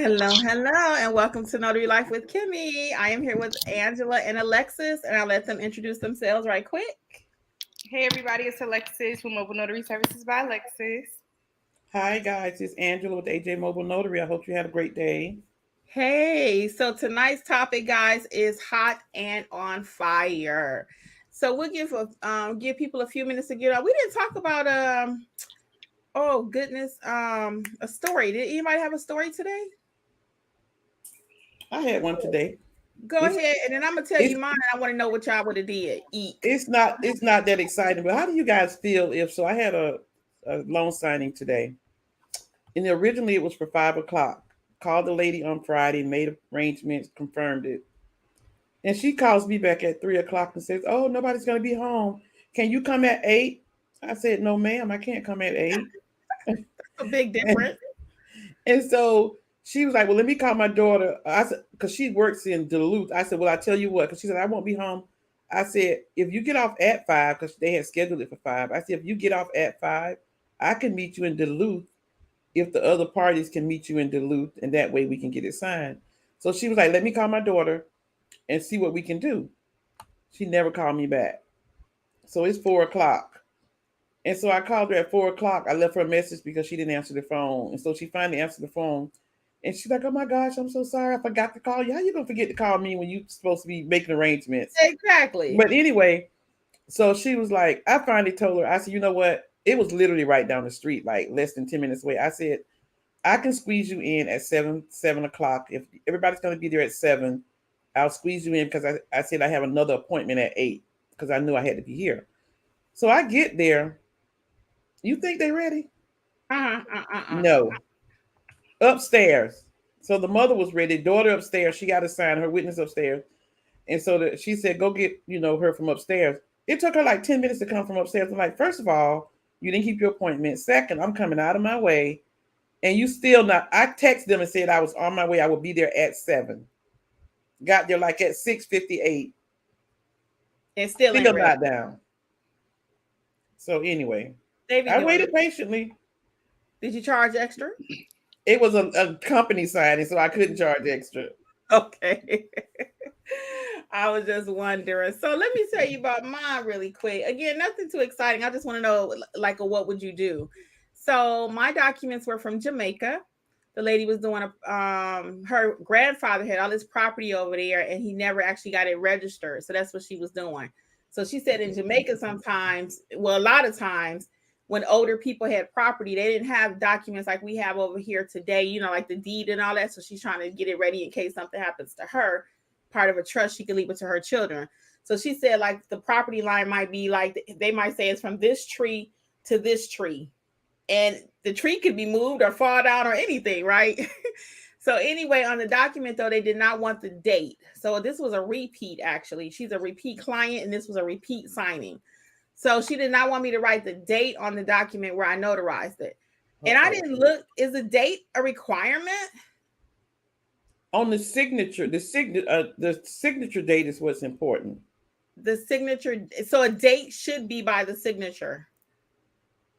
Hello, and welcome to Notary Life with Kimmi. I am here with Angela and Alexis, and I'll let them introduce themselves right quick. Hey everybody, it's Alexis with Mobile Notary Services by Alexis. Hi guys, it's Angela with AJ Mobile Notary. I hope you had a great day. Hey, so tonight's topic, guys, is hot and on fire. So we'll give people a few minutes to get on. We didn't talk about oh goodness, a story. Did anybody have a story today? I had one today. Go It's ahead, and then I'm gonna tell it's you mine. I want to know what y'all would have did. Eek. it's not that exciting, but how do you guys feel if so? I had a loan signing today, and originally it was for 5 o'clock. Called the lady on Friday, made arrangements, confirmed it, and she calls me back at 3 o'clock and says, "Oh, nobody's gonna be home. Can you come at 8?" I said, "No, ma'am, I can't come at 8." A big and difference. And so she was like, "Well, let me call my daughter." I said, "Because she works in Duluth." I said, "Well, I tell you what," because she said, "I won't be home." I said, "If you get off at 5, because they had scheduled it for 5." I said, "If you get off at 5, I can meet you in Duluth. If the other parties can meet you in Duluth, and that way we can get it signed." So she was like, "Let me call my daughter and see what we can do." She never called me back. So it's 4 o'clock. And so I called her at 4 o'clock. I left her a message because she didn't answer the phone. And so she finally answered the phone. And she's like, "Oh my gosh, I'm so sorry. I forgot to call you. How you gonna forget to call me when you're supposed to be making arrangements?" Exactly. But anyway, so she was like, I finally told her, I said, "You know what? It was literally right down the street, like less than 10 minutes away." I said, "I can squeeze you in at 7 o'clock. If everybody's gonna be there at 7, I'll squeeze you in because I said I have another appointment at 8 because I knew I had to be here." So I get there. You think they ready? Uh-huh, uh-uh. No. Upstairs. So the mother was ready, daughter upstairs. She got to sign her witness upstairs. And so she said, "Go get, her from upstairs." It took her like 10 minutes to come from upstairs. I'm like, first of all, you didn't keep your appointment. Second, I'm coming out of my way. And you still not. I texted them and said I was on my way. I would be there at 7. Got there like at 6:58. And still ain't Still ready. not down. So anyway, They be I doing waited it. patiently. Did you charge extra? It was a company signing, so I couldn't charge extra. Okay. I was just wondering. So let me tell you about mine really quick. Again, nothing too exciting. I just want to know, like, what would you do? So my documents were from Jamaica. The lady was doing her grandfather had all this property over there, and he never actually got it registered. So that's what she was doing. So she said in Jamaica sometimes, well, a lot of times when older people had property, they didn't have documents like we have over here today, like the deed and all that. So she's trying to get it ready in case something happens to her, part of a trust, she could leave it to her children. So she said, like, the property line might be like, they might say it's from this tree to this tree. And the tree could be moved or fall down or anything, right? So anyway, on the document though, they did not want the date. So this was a repeat, actually. She's a repeat client, and this was a repeat signing. So she did not want me to write the date on the document where I notarized it. And I Uh-oh. didn't look, is the date a requirement? On the signature, the signature date is what's important. The signature, so a date should be by the signature.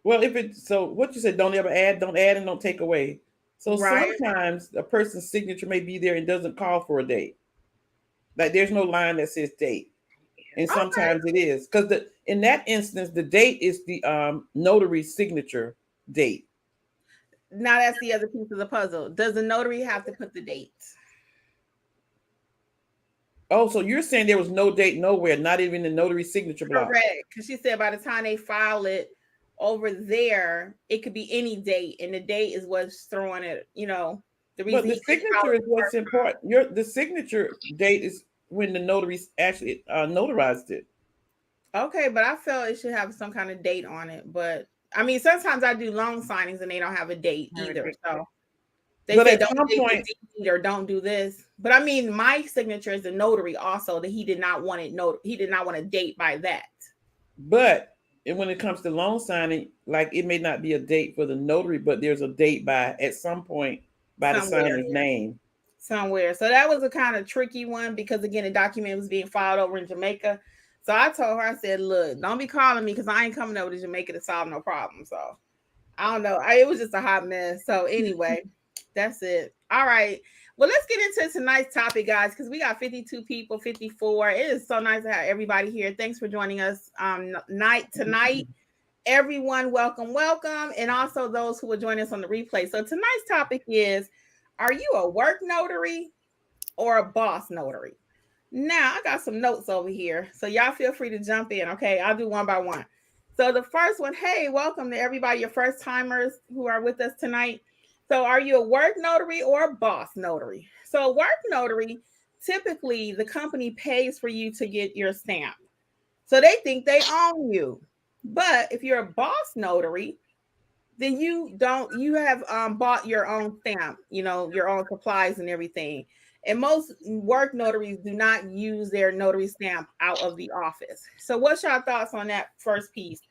Well, if it's so, what you said, don't add and don't take away. So Right. sometimes a person's signature may be there and doesn't call for a date. Like there's no line that says date, and Okay. sometimes it is because the in that instance the date is the notary signature date. Now that's the other piece of the puzzle. Does the notary have to put the date? Oh, so you're saying there was no date nowhere, not even the notary signature block. Correct. Because she said by the time they file it over there, it could be any date, and the date is what's throwing it. The But reason the he couldn't file signature it is the what's first time. important. The signature date is when the notary actually notarized it. Okay, but I felt it should have some kind of date on it. But I mean, sometimes I do loan signings and they don't have a date either. So they But say at don't some date the point, deed or don't do this. But I mean, my signature is a notary also that he did not want it. He did not want a date by that. but and when it comes to loan signing, like it may not be a date for the notary, but there's a date by at some point by the Somewhere. signer's name. Somewhere. So that was a kind of tricky one because again, the document was being filed over in Jamaica. So I told her, I said, "Look, don't be calling me because I ain't coming over to Jamaica to solve no problem." So I don't know. It was just a hot mess. So anyway, That's it. All right. Well, let's get into tonight's topic, guys, because we got 52 people, 54. It is so nice to have everybody here. Thanks for joining us night tonight. Everyone, welcome, welcome. And also those who will join us on the replay. So tonight's topic is, are you a work notary or a boss notary? Now, I got some notes over here. So y'all feel free to jump in, okay? I'll do one by one. So the first one, hey, welcome to everybody, your first timers who are with us tonight. So are you a work notary or a boss notary? So a work notary, typically the company pays for you to get your stamp. So they think they own you. But if you're a boss notary, then you have bought your own stamp, your own supplies and everything. And most work notaries do not use their notary stamp out of the office. So what's your thoughts on that first piece,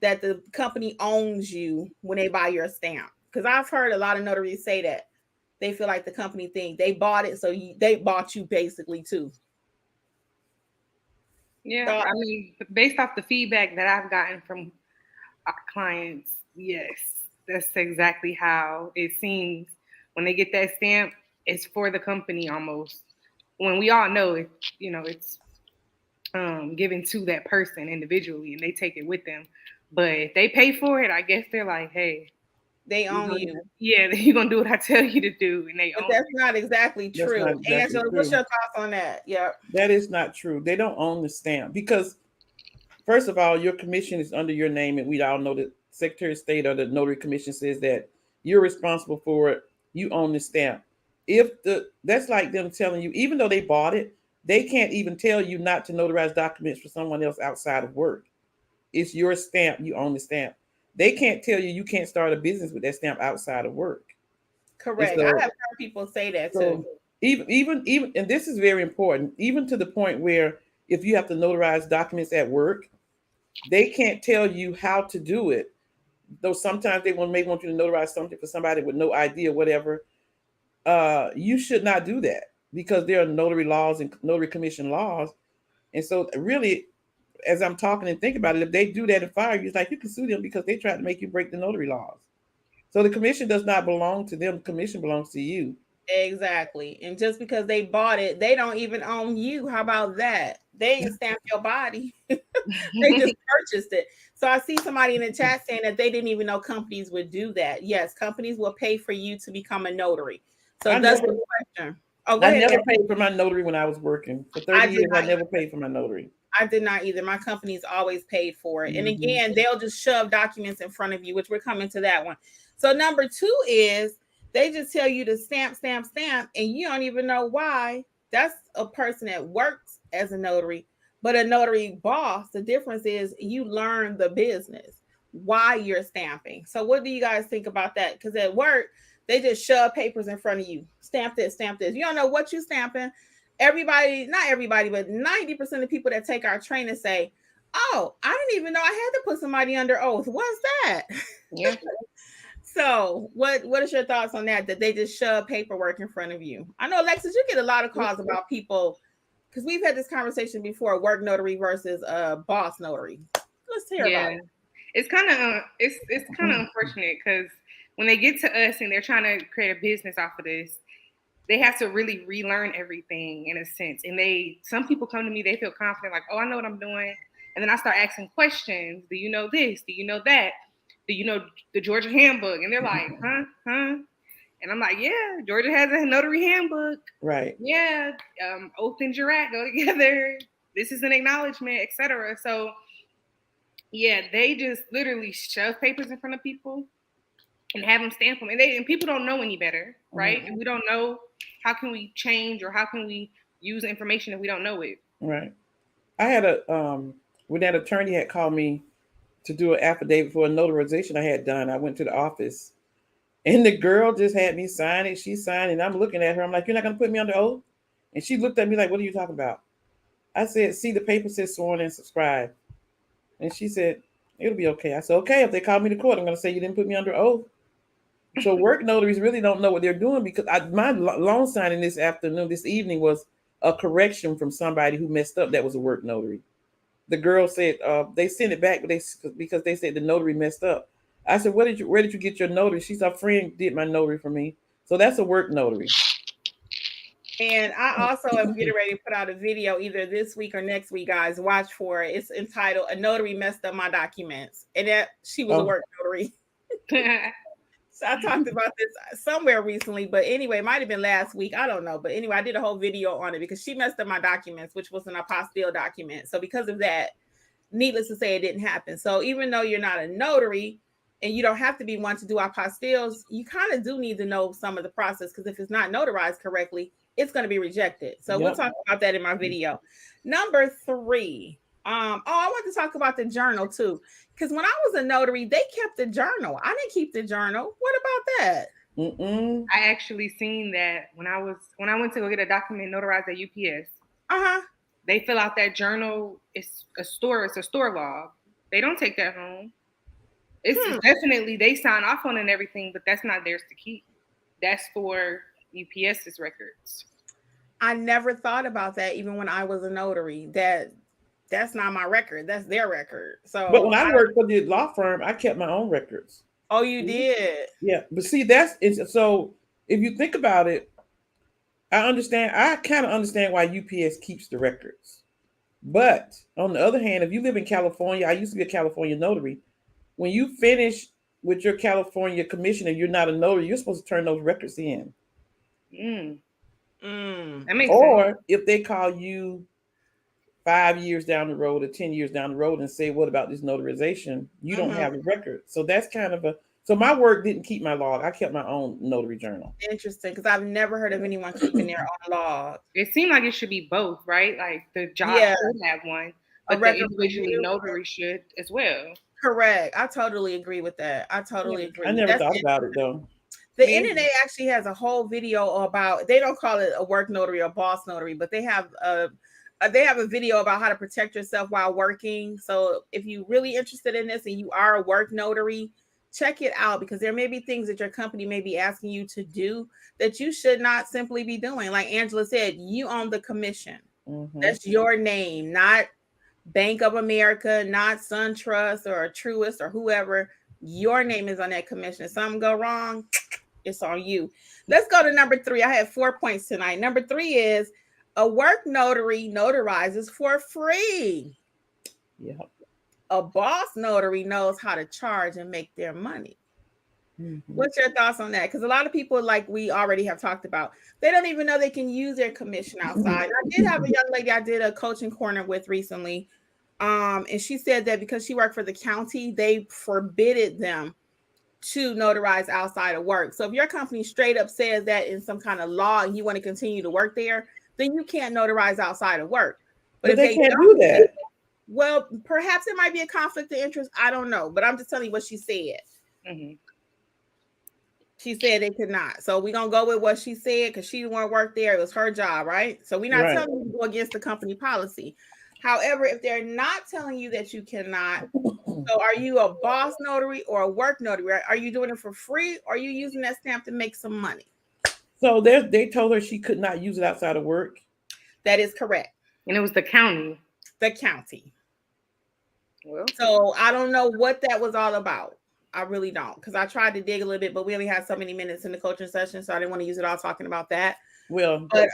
that the company owns you when they buy your stamp? Because I've heard a lot of notaries say that they feel like the company think they bought it, so they bought you basically too. Yeah, I mean, based off the feedback that I've gotten from our clients, yes, that's exactly how it seems. When they get that stamp, it's for the company almost. When we all know it, it's given to that person individually, and they take it with them. But if they pay for it, I guess they're like, hey, they own you. Yeah, you're gonna do what I tell you to do, and they but own that's you. not exactly true. Not exactly Angela, true. what's your thoughts on that? Yeah, that is not true. They don't own the stamp because, first of all, your commission is under your name, and we all know that Secretary of State or the Notary Commission says that you're responsible for it. You own the stamp. That's like them telling you, even though they bought it, they can't even tell you not to notarize documents for someone else outside of work. It's your stamp. You own the stamp. They can't tell you can't start a business with that stamp outside of work. Correct. I have heard people say that too. Even, and this is very important, even to the point where if you have to notarize documents at work, they can't tell you how to do it. Though sometimes they may want you to notarize something for somebody with no idea, whatever. You should not do that because there are notary laws and notary commission laws. And so really, as I'm talking and think about it, if they do that and fire you, it's like you can sue them because they tried to make you break the notary laws. So the commission does not belong to them. The commission belongs to you. Exactly. And just because they bought it, they don't even own you. How about that? They ain't stamped your body. They just purchased it. So I see somebody in the chat saying that they didn't even know companies would do that. Yes, companies will pay for you to become a notary. So that's the question. Oh, I never paid for my notary when I was working. For 30 years, I never paid for my notary. I did not either. My company's always paid for it. And again, they'll just shove documents in front of you, which we're coming to that one. So number 2 is they just tell you to stamp, and you don't even know why. That's a person that works as a notary, but a notary boss, the difference is you learn the business, why you're stamping. So what do you guys think about that? Because at work, they just shove papers in front of you. Stamp this, stamp this. You don't know what you're stamping. Everybody, not everybody, but 90% of people that take our training say, oh, I didn't even know I had to put somebody under oath. What's that? Yeah. So what is your thoughts on that they just shove paperwork in front of you? I know, Alexis, you get a lot of calls about people, because we've had this conversation before, work notary versus boss notary. Let's hear about it. It's kind of unfortunate because when they get to us and they're trying to create a business off of this, they have to really relearn everything in a sense. And some people come to me, they feel confident, like, oh, I know what I'm doing. And then I start asking questions. Do you know this? Do you know that? Do you know the Georgia handbook? And they're like, huh? And I'm like, yeah, Georgia has a notary handbook. Right. Yeah. Oath and Jurats go together. This is an acknowledgement, etc. So yeah, they just literally shove papers in front of people and have them stamp them. And people don't know any better, right? And we don't know, how can we change or how can we use information if we don't know it? Right. I had when that attorney had called me to do an affidavit for a notarization I had done, I went to the office and the girl just had me sign it. She signed and I'm looking at her. I'm like, you're not going to put me under oath? And she looked at me like, what are you talking about? I said, see, the paper says sworn and subscribed. And she said, it'll be okay. I said, okay, if they call me to court, I'm going to say you didn't put me under oath. So work notaries really don't know what they're doing because my loan signing this evening was a correction from somebody who messed up that was a work notary. The girl said they sent it back because they said the notary messed up. I said, where did you get your notary? She said, a friend did my notary for me. So that's a work notary. And I also am getting ready to put out a video either this week or next week, guys. Watch for it. It's entitled "A Notary Messed Up My Documents," and that she was a work notary. So I talked about this somewhere recently, but anyway, it might have been last week. I don't know. But anyway, I did a whole video on it because she messed up my documents, which was an apostille document. So because of that, needless to say, it didn't happen. So even though you're not a notary and you don't have to be one to do apostilles, you kind of do need to know some of the process, because if it's not notarized correctly, it's going to be rejected. So we'll talk about that in my video. Number 3. I want to talk about the journal too, because when I was a notary, they kept the journal. I didn't keep the journal. What about that? I actually seen that when I went to go get a document notarized at UPS. They fill out that journal. It's a store log. They don't take that home. It's definitely, they sign off on it and everything, but that's not theirs to keep. That's for UPS's records. I never thought about that even when I was a notary. That's not my record. That's their record. So, but when I worked for the law firm, I kept my own records. Oh, you did? Yeah, but see, so if you think about it, I kind of understand why UPS keeps the records. But on the other hand, if you live in California, I used to be a California notary. When you finish with your California commission and you're not a notary, you're supposed to turn those records in. That makes or sense. If they call you 5 years down the road or 10 years down the road and say, what about this notarization? You don't have the record. So that's kind of so my work didn't keep my log. I kept my own notary journal. Interesting, because I've never heard of anyone keeping their own log. It seemed like it should be both, right? Like the job should have one, but the individual notary should as well. Correct. I totally agree with that. I totally agree. I never thought about it though. The NNA actually has a whole video about, they don't call it a work notary or boss notary, but they have a video about how to protect yourself while working. So if you're really interested in this and you are a work notary, check it out, because there may be things that your company may be asking you to do that you should not simply be doing. Like Angela said, you own the commission. That's your name, not Bank of America, not SunTrust or Truist or whoever. Your name is on that commission. If something go wrong, it's on you. Let's go to number 3. I have 4 points tonight. Number 3 is a work notary notarizes for free. Yep. A boss notary knows how to charge and make their money. What's your thoughts on that? Because a lot of people, like we already have talked about, they don't even know they can use their commission outside. I did have a young lady I did a coaching corner with recently. And she said that because she worked for the county, they forbidded them to notarize outside of work. So if your company straight up says that in some kind of law and you want to continue to work there, then you can't notarize outside of work. But if they can't do that, well, perhaps it might be a conflict of interest. I don't know. But I'm just telling you what she said. She said they could not. So we're going to go with what she said, because she didn't want to work there. It was her job, right? So we're not telling you to go against the company policy. However, if they're not telling you that you cannot, so are you a boss notary or a work notary? Are you doing it for free, or are you using that stamp to make some money? So they told her she could not use it outside of work? That is correct. And it was the county. The county. Well, so I don't know what that was all about. I really don't, because I tried to dig a little bit, but we only had so many minutes in the coaching session, so I didn't want to use it all talking about that. Well, but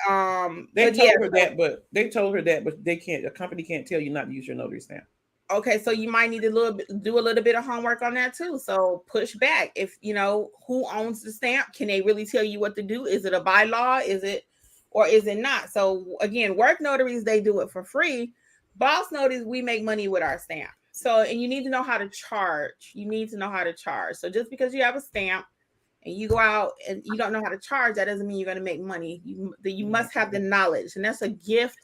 they told her that, but they can't. A company can't tell you not to use your notary stamp. Okay, so you might need to do a little bit of homework on that too. So push back. If you know who owns the stamp, can they really tell you what to do? Is it a bylaw? Is it, or is it not? So again, work notaries, they do it for free. Boss notaries, we make money with our stamp. So, and you need to know how to charge. You need to know how to charge. So just because you have a stamp and you go out and you don't know how to charge, that doesn't mean you're going to make money. You must have the knowledge, and that's a gift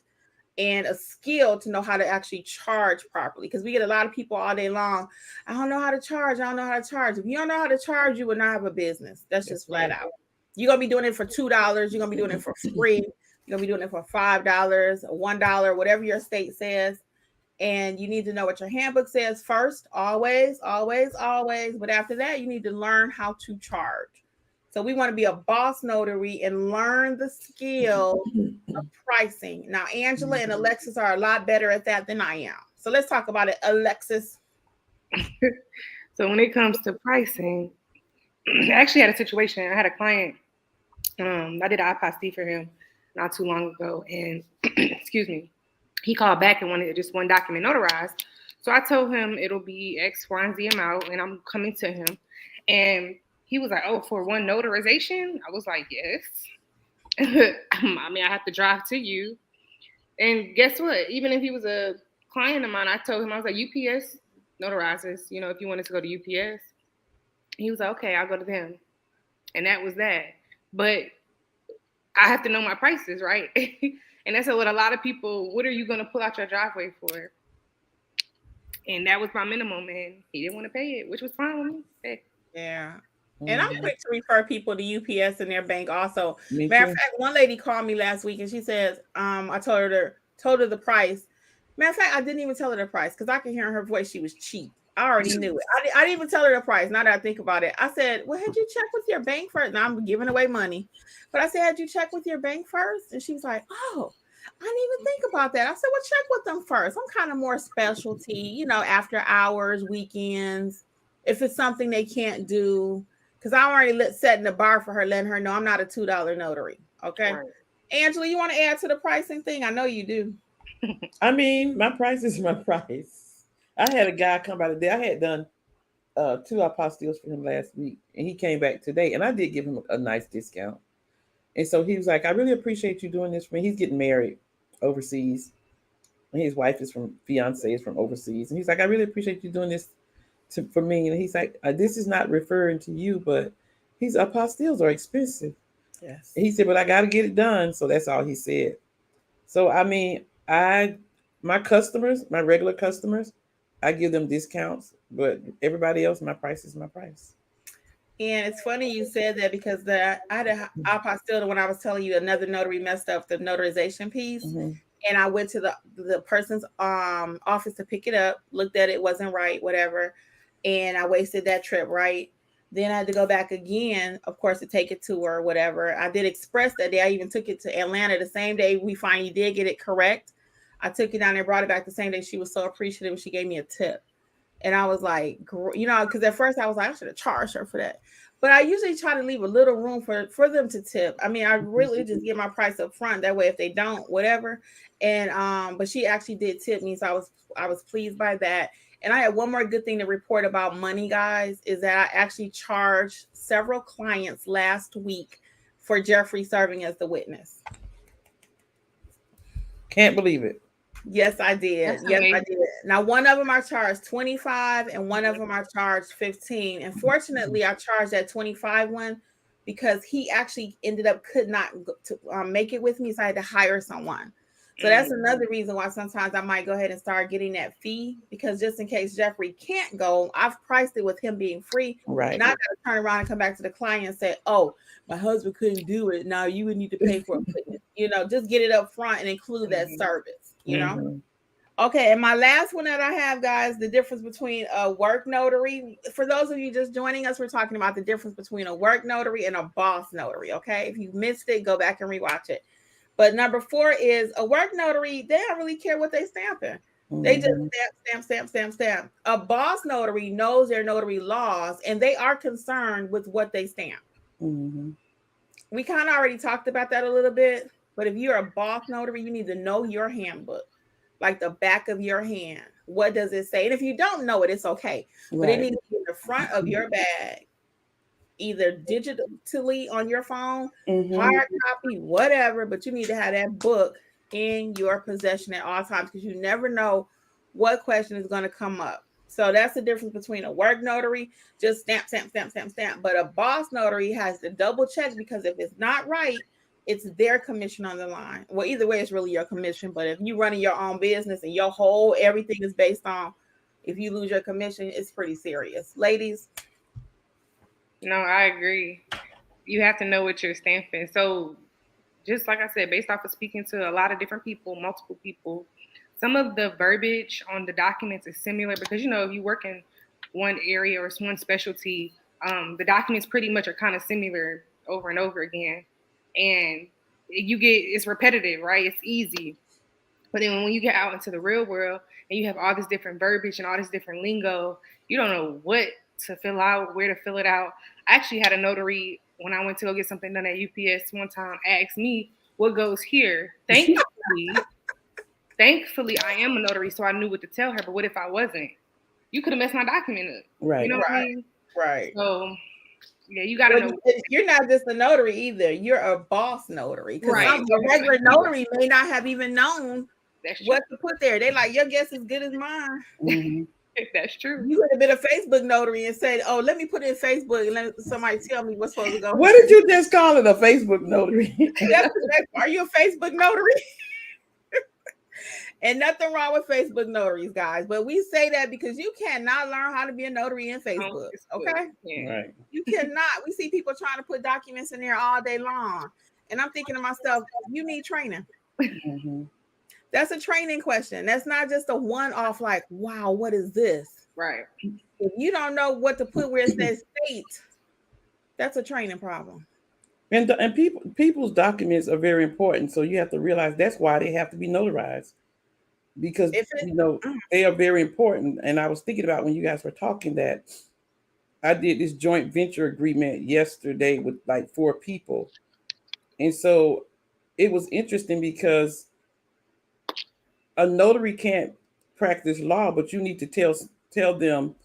and a skill to know how to actually charge properly. Because we get a lot of people all day long, I don't know how to charge. I don't know how to charge. If you don't know how to charge, you will not have a business. That's just flat out. You're going to be doing it for $2. You're going to be doing it for free. You're going to be doing it for $5, $1, whatever your state says. And you need to know what your handbook says first, always. But after that, you need to learn how to charge. So we want to be a boss notary and learn the skill of pricing. Now, Angela and Alexis are a lot better at that than I am. So let's talk about it, Alexis. So when it comes to pricing, I actually had a situation. I had a client I did an apostille for him not too long ago, and excuse me, he called back and wanted just one document notarized. So I told him it'll be X, Y, and Z amount, and I'm coming to him. And he was like, "Oh, for one notarization?" I was like, "Yes." I mean, I have to drive to you. And guess what? Even if he was a client of mine, I told him, I was like, UPS notarizes, if you wanted to go to UPS. He was like, okay, I'll go to them. And that was that. But I have to know my prices, right? And that's what a lot of people, what are you going to pull out your driveway for? And that was my minimum, and he didn't want to pay it, which was fine with me. Hey. Yeah. And I'm quick to refer people to UPS and their bank also. Matter of fact, one lady called me last week and she says, I told her the price. Matter of fact, I didn't even tell her the price because I could hear in her voice she was cheap. I already knew it. I didn't even tell her the price. Now that I think about it, I said, well, had you checked with your bank first? Now I'm giving away money. But I said, had you checked with your bank first? And she was like, oh, I didn't even think about that. I said, well, check with them first. I'm kind of more specialty, after hours, weekends. If it's something they can't do, because I'm already setting the bar for her, letting her know I'm not a $2 notary. Okay. Right. Angela, you want to add to the pricing thing? I know you do. I mean, my price is my price. I had a guy come by today. I had done 2 apostilles for him last week, and he came back today, and I did give him a nice discount. And so he was like, I really appreciate you doing this for me. He's getting married overseas, and his wife fiance is from overseas. And he's like, I really appreciate you doing this for me. And he's like, this is not referring to you, but these apostilles are expensive. Yes. And he said, but I got to get it done. So that's all he said. So, I mean, my customers, my regular customers, I give them discounts, but everybody else, my price is my price. And it's funny you said that because I had an apostille when I was telling you another notary messed up the notarization piece. Mm-hmm. And I went to the person's office to pick it up, looked at it, wasn't right, whatever. And I wasted that trip, right? Then I had to go back again, of course, to take it to her or whatever. I did express that day. I even took it to Atlanta the same day we finally did get it correct. I took it down there, brought it back the same day. She was so appreciative. She gave me a tip. And I was like, because at first I was like, I should have charged her for that. But I usually try to leave a little room for them to tip. I mean, I really just get my price up front. That way, if they don't, whatever. And but she actually did tip me, so I was pleased by that. And I had one more good thing to report about money, guys, is that I actually charged several clients last week for Jeffrey serving as the witness. Can't believe it. Yes, I did. Yes, I did. Now, one of them I charged $25 and one of them I charged $15. And fortunately, I charged that $25 one because he actually ended up could not make it with me, so I had to hire someone. So that's another reason why sometimes I might go ahead and start getting that fee, because just in case Jeffrey can't go, I've priced it with him being free. Right. And I got to turn around and come back to the client and say, oh, my husband couldn't do it. Now you would need to pay for it. Just get it up front and include that service, Okay. And my last one that I have, guys, the difference between a work notary. For those of you just joining us, we're talking about the difference between a work notary and a boss notary. Okay. If you missed it, go back and rewatch it. But number 4 is a work notary. They don't really care what they stamping. They just stamp. A boss notary knows their notary laws, and they are concerned with what they stamp. Mm-hmm. We kind of already talked about that a little bit, but if you're a boss notary, you need to know your handbook, like the back of your hand. What does it say? And if you don't know it, it's okay. Right. But it needs to be in the front of your bag, either digitally on your phone, hard copy, whatever, but you need to have that book in your possession at all times, because you never know what question is going to come up. So that's the difference between a work notary, just stamp. But a boss notary has to double check, because if it's not right, it's their commission on the line. Well, either way, it's really your commission. But if you're running your own business and your whole everything is based on, if you lose your commission, it's pretty serious. Ladies? No, I agree. You have to know what you're stamping. So just like I said, based off of speaking to a lot of different people, multiple people, some of the verbiage on the documents is similar, because, if you work in one area or one specialty, the documents pretty much are kind of similar over and over again. And it's repetitive, right? It's easy. But then when you get out into the real world and you have all this different verbiage and all this different lingo, you don't know what to fill out, where to fill it out. I actually had a notary when I went to go get something done at UPS one time, asked me what goes here. Thankfully, I am a notary, so I knew what to tell her. But what if I wasn't? You could have messed my document up. Right. You know what I mean? Right. So, yeah, you got to know. You're not just a notary either. You're a boss notary. Because Right. some regular notary may not have even known That's what to put there. They like, your guess is good as mine. Mm-hmm. That's true. You could have been a Facebook notary and said, "Oh, let me put it in Facebook and let somebody tell me what's supposed to go." What did you just call it? A Facebook notary? Are you a Facebook notary? And nothing wrong with Facebook notaries, guys. But we say that because you cannot learn how to be a notary in Facebook. Okay? Right. You cannot. We see people trying to put documents in there all day long. And I'm thinking to myself, you need training. Mm-hmm. That's a training question. That's not just a one-off, like, wow, what is this? Right. If you don't know what to put where it says state, that's a training problem. And people's documents are very important. So you have to realize that's why they have to be notarized. Because they are very important. And I was thinking about when you guys were talking that I did this joint venture agreement yesterday with like 4 people. And so it was interesting because a notary can't practice law, but you need to tell them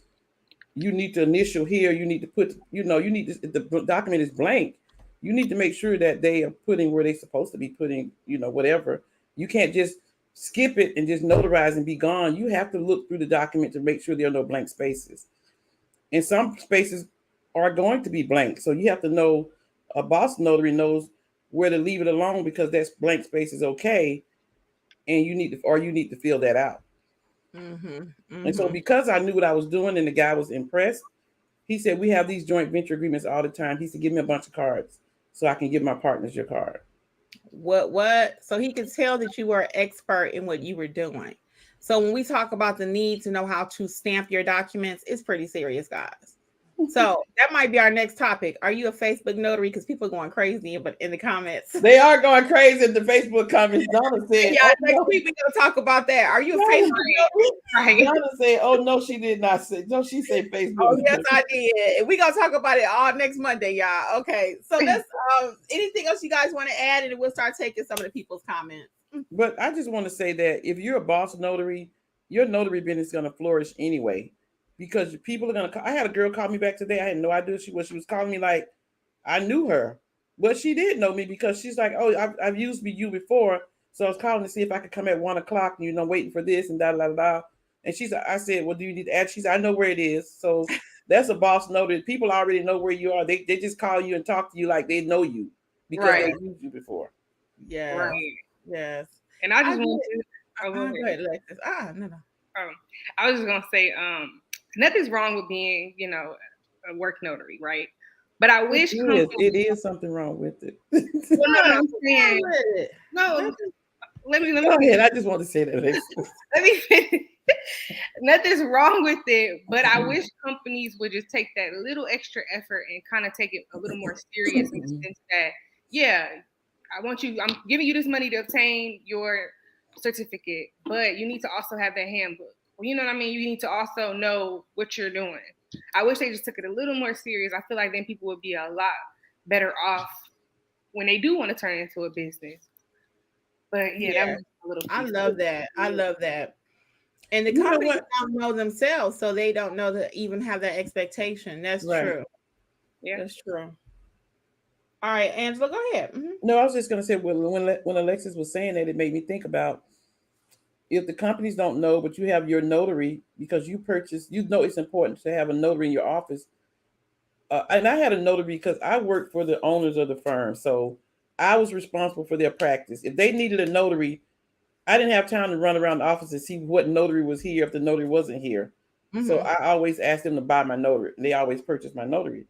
you need to initial here, you need to put, you need to, if the document is blank, you need to make sure that they are putting where they're supposed to be putting, whatever. You can't just skip it and just notarize and be gone. You have to look through the document to make sure there are no blank spaces. And some spaces are going to be blank. So you have to know, a boss notary knows where to leave it alone because that blank space is okay. And you need to fill that out. Mm-hmm, mm-hmm. And so because I knew what I was doing and the guy was impressed, he said, we have these joint venture agreements all the time. He said, give me a bunch of cards so I can give my partners your card. What? So he could tell that you were an expert in what you were doing. So when we talk about the need to know how to stamp your documents, it's pretty serious, guys. So that might be our next topic. Are you a Facebook notary? Because people are going crazy, but in the comments, they are going crazy in the Facebook comments. Donna said, "Yeah, next week we're gonna talk about that." Are you a Facebook notary? Donna said, "Oh no, she did not say. No, she said Facebook." Oh yes, I did. We're gonna talk about it all next Monday, y'all. Okay, so let's. Anything else you guys want to add, and we'll start taking some of the people's comments. But I just want to say that if you're a boss notary, your notary business is gonna flourish anyway. Because people are gonna. I had a girl call me back today. I had no idea she was calling me like I knew her, but she did know me because she's like, "Oh, I've used you before, so I was calling to see if I could come at 1:00. Waiting for this and da da da." And I said, "Well, do you need to add?" She said, "I know where it is." So that's a boss notary. People already know where you are. They just call you and talk to you like they know you because they used you before. Yeah. Right. Yes. And I just want to. Go ahead, Alexis. No. I was just gonna say, nothing's wrong with being, a work notary, right? But I wish it is something wrong with it. No, let me go ahead. I just want to say that. Let me finish. Nothing's wrong with it, but I wish companies would just take that little extra effort and kind of take it a little more serious in the sense that, I'm giving you this money to obtain your certificate, but you need to also have that handbook. Well, you know what I mean? You need to also know what you're doing. I wish they just took it a little more serious. I feel like then people would be a lot better off when they do want to turn it into a business. But that was a little piece. I love that. I love that. And the companies don't know themselves, so they don't know to even have that expectation. That's true. Yeah, that's true. All right, Angela, go ahead. Mm-hmm. No, I was just going to say when Alexis was saying that, it made me think about if the companies don't know, but you have your notary because you purchase, it's important to have a notary in your office. And I had a notary because I worked for the owners of the firm. So I was responsible for their practice. If they needed a notary, I didn't have time to run around the office and see what notary was here if the notary wasn't here. Mm-hmm. So I always asked them to buy my notary. And they always purchased my notary.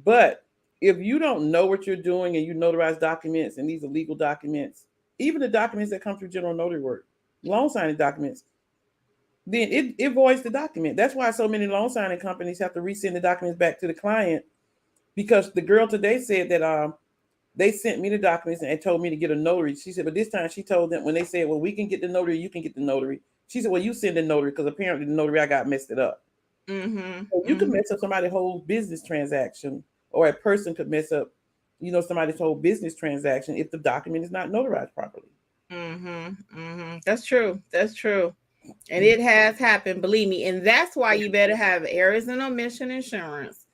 But if you don't know what you're doing and you notarize documents, and these are legal documents, even the documents that come through general notary work, loan signing documents, then it voids the document. That's why so many loan signing companies have to resend the documents back to the client, because the girl today said that they sent me the documents and told me to get a notary. She said, but this time she told them, when they said, well, we can get the notary, you can get the notary. She said, well, you send the notary because apparently the notary I got messed it up. Mm-hmm. So you can mess up somebody's whole business transaction, or a person could mess up somebody's whole business transaction if the document is not notarized properly. That's true. That's true. And it has happened, believe me. And that's why you better have errors and omission insurance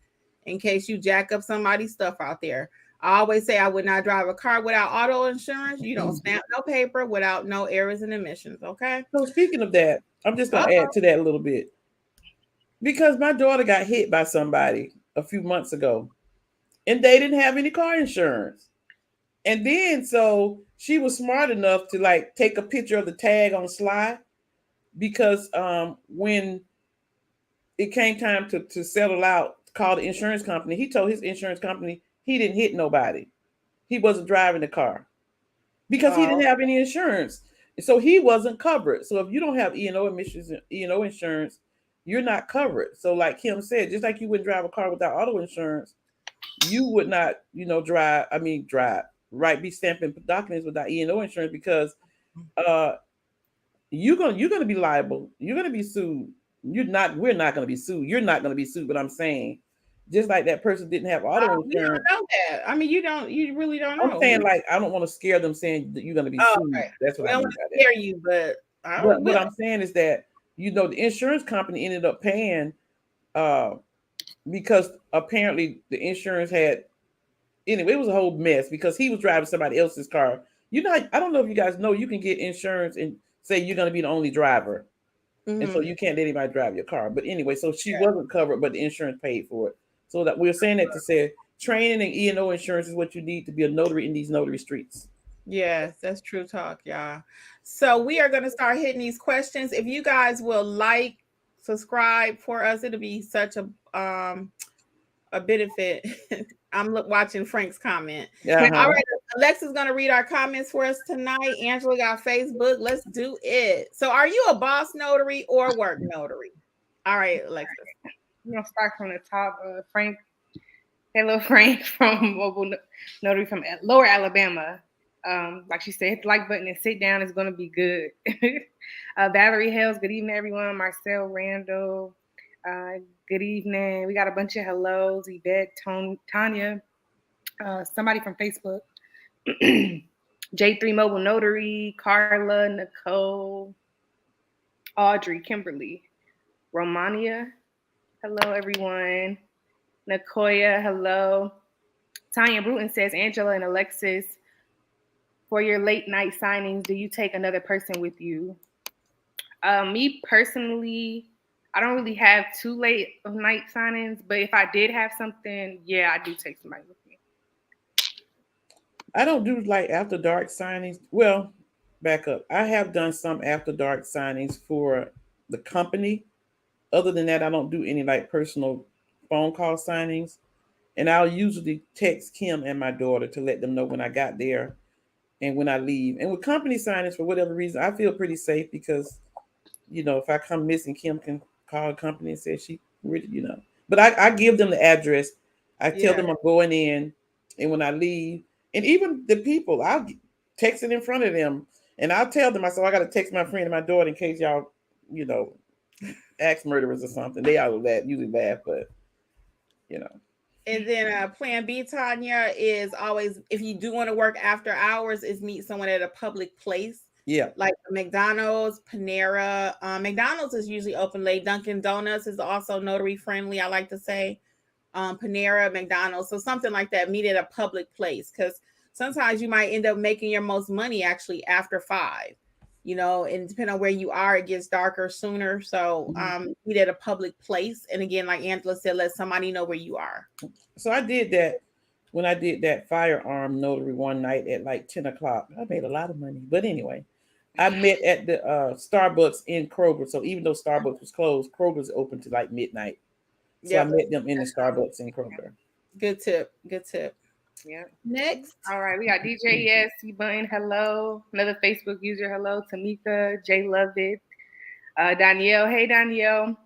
in case you jack up somebody's stuff out there. I always say I would not drive a car without auto insurance. You don't stamp no paper without no errors and omissions. Okay. So speaking of that, I'm just gonna Uh-oh. add to that a little bit. Because my daughter got hit by somebody a few months ago and they didn't have any car insurance. And then so she was smart enough to like take a picture of the tag on slide because when it came time to settle out, call the insurance company, he told his insurance company he didn't hit nobody. He wasn't driving the car because he didn't have any insurance. So he wasn't covered. So if you don't have E&O emissions, E&O insurance, you're not covered. So like Kim said, just like you wouldn't drive a car without auto insurance, you would not, be stamping documents without E&O insurance because you're gonna be liable. You're gonna be sued. We're not gonna be sued. You're not gonna be sued, but I'm saying just like that person didn't have auto We don't insurance. know that. I mean, you really don't know. I'm saying like I don't want to scare them saying that you're gonna be sued. Okay. That's what We I don't mean want by to that. scare you, but What I'm saying is that the insurance company ended up paying because apparently the insurance had anyway, it was a whole mess because he was driving somebody else's car. I don't know if you guys know you can get insurance and say you're gonna be the only driver. And so you can't let anybody drive your car. But anyway, so she wasn't covered, but the insurance paid for it. So that we're saying that to say training and E&O insurance is what you need to be a notary in these notary streets. Yes, that's true talk, y'all. So we are going to start hitting these questions. If you guys will like, subscribe for us, it'll be such a benefit. I'm watching Frank's comment. Yeah. All right, Alexa's going to read our comments for us tonight. Angela got Facebook. Let's do it. So are you a boss notary or work notary? All right, Alexis. I'm going to start from the top. Frank. Hello, Frank from Mobile Notary from Lower Alabama. Like she said, hit the like button and sit down. It's going to be good. Valerie Hales, good evening, everyone. Marcel Randall, good evening. We got a bunch of hellos. Yvette, Tanya, somebody from Facebook. J3 Mobile Notary, Carla, Nicole, Audrey, Kimberly, Romania. Hello, everyone. Nicoya, hello. Tanya Bruton says, Angela and Alexis, for your late night signings, do you take another person with you? Me personally, I don't really have too late of night signings, but if I did have something, yeah, I do take somebody with me. I don't do like after dark signings. Well, back up. I have done some after dark signings for the company. Other than that, I don't do any like personal phone call signings. And I'll usually text Kim and my daughter to let them know when I got there and when I leave. And with company signings, for whatever reason, I feel pretty safe because, if I come missing, Kim can call the company and say she really, But I give them the address. I tell them I'm going in. And when I leave, and even the people, I'll text it in front of them. And I'll tell them, I said, I got to text my friend and my daughter in case y'all, axe murderers or something. They all usually laugh, but, And then plan B, Tanya, is always, if you do want to work after hours, is meet someone at a public place. Yeah. Like McDonald's, Panera. McDonald's is usually open late. Dunkin' Donuts is also notary friendly, I like to say. Panera, McDonald's. So something like that. Meet at a public place. Because sometimes you might end up making your most money actually after 5. And depending on where you are, it gets darker sooner. So meet at a public place. And again, like Angela said, let somebody know where you are. So I did that when I did that firearm notary one night at like 10 o'clock. I made a lot of money. But anyway, I met at the Starbucks in Kroger. So even though Starbucks was closed, Kroger's open to like midnight. So I met them in the Starbucks in Kroger. Good tip. Good tip. Yeah. Next. All right. We got DJ Yes, Button. Hello. Another Facebook user. Hello. Tamika. Jay Loved It. Danielle. Hey, Danielle.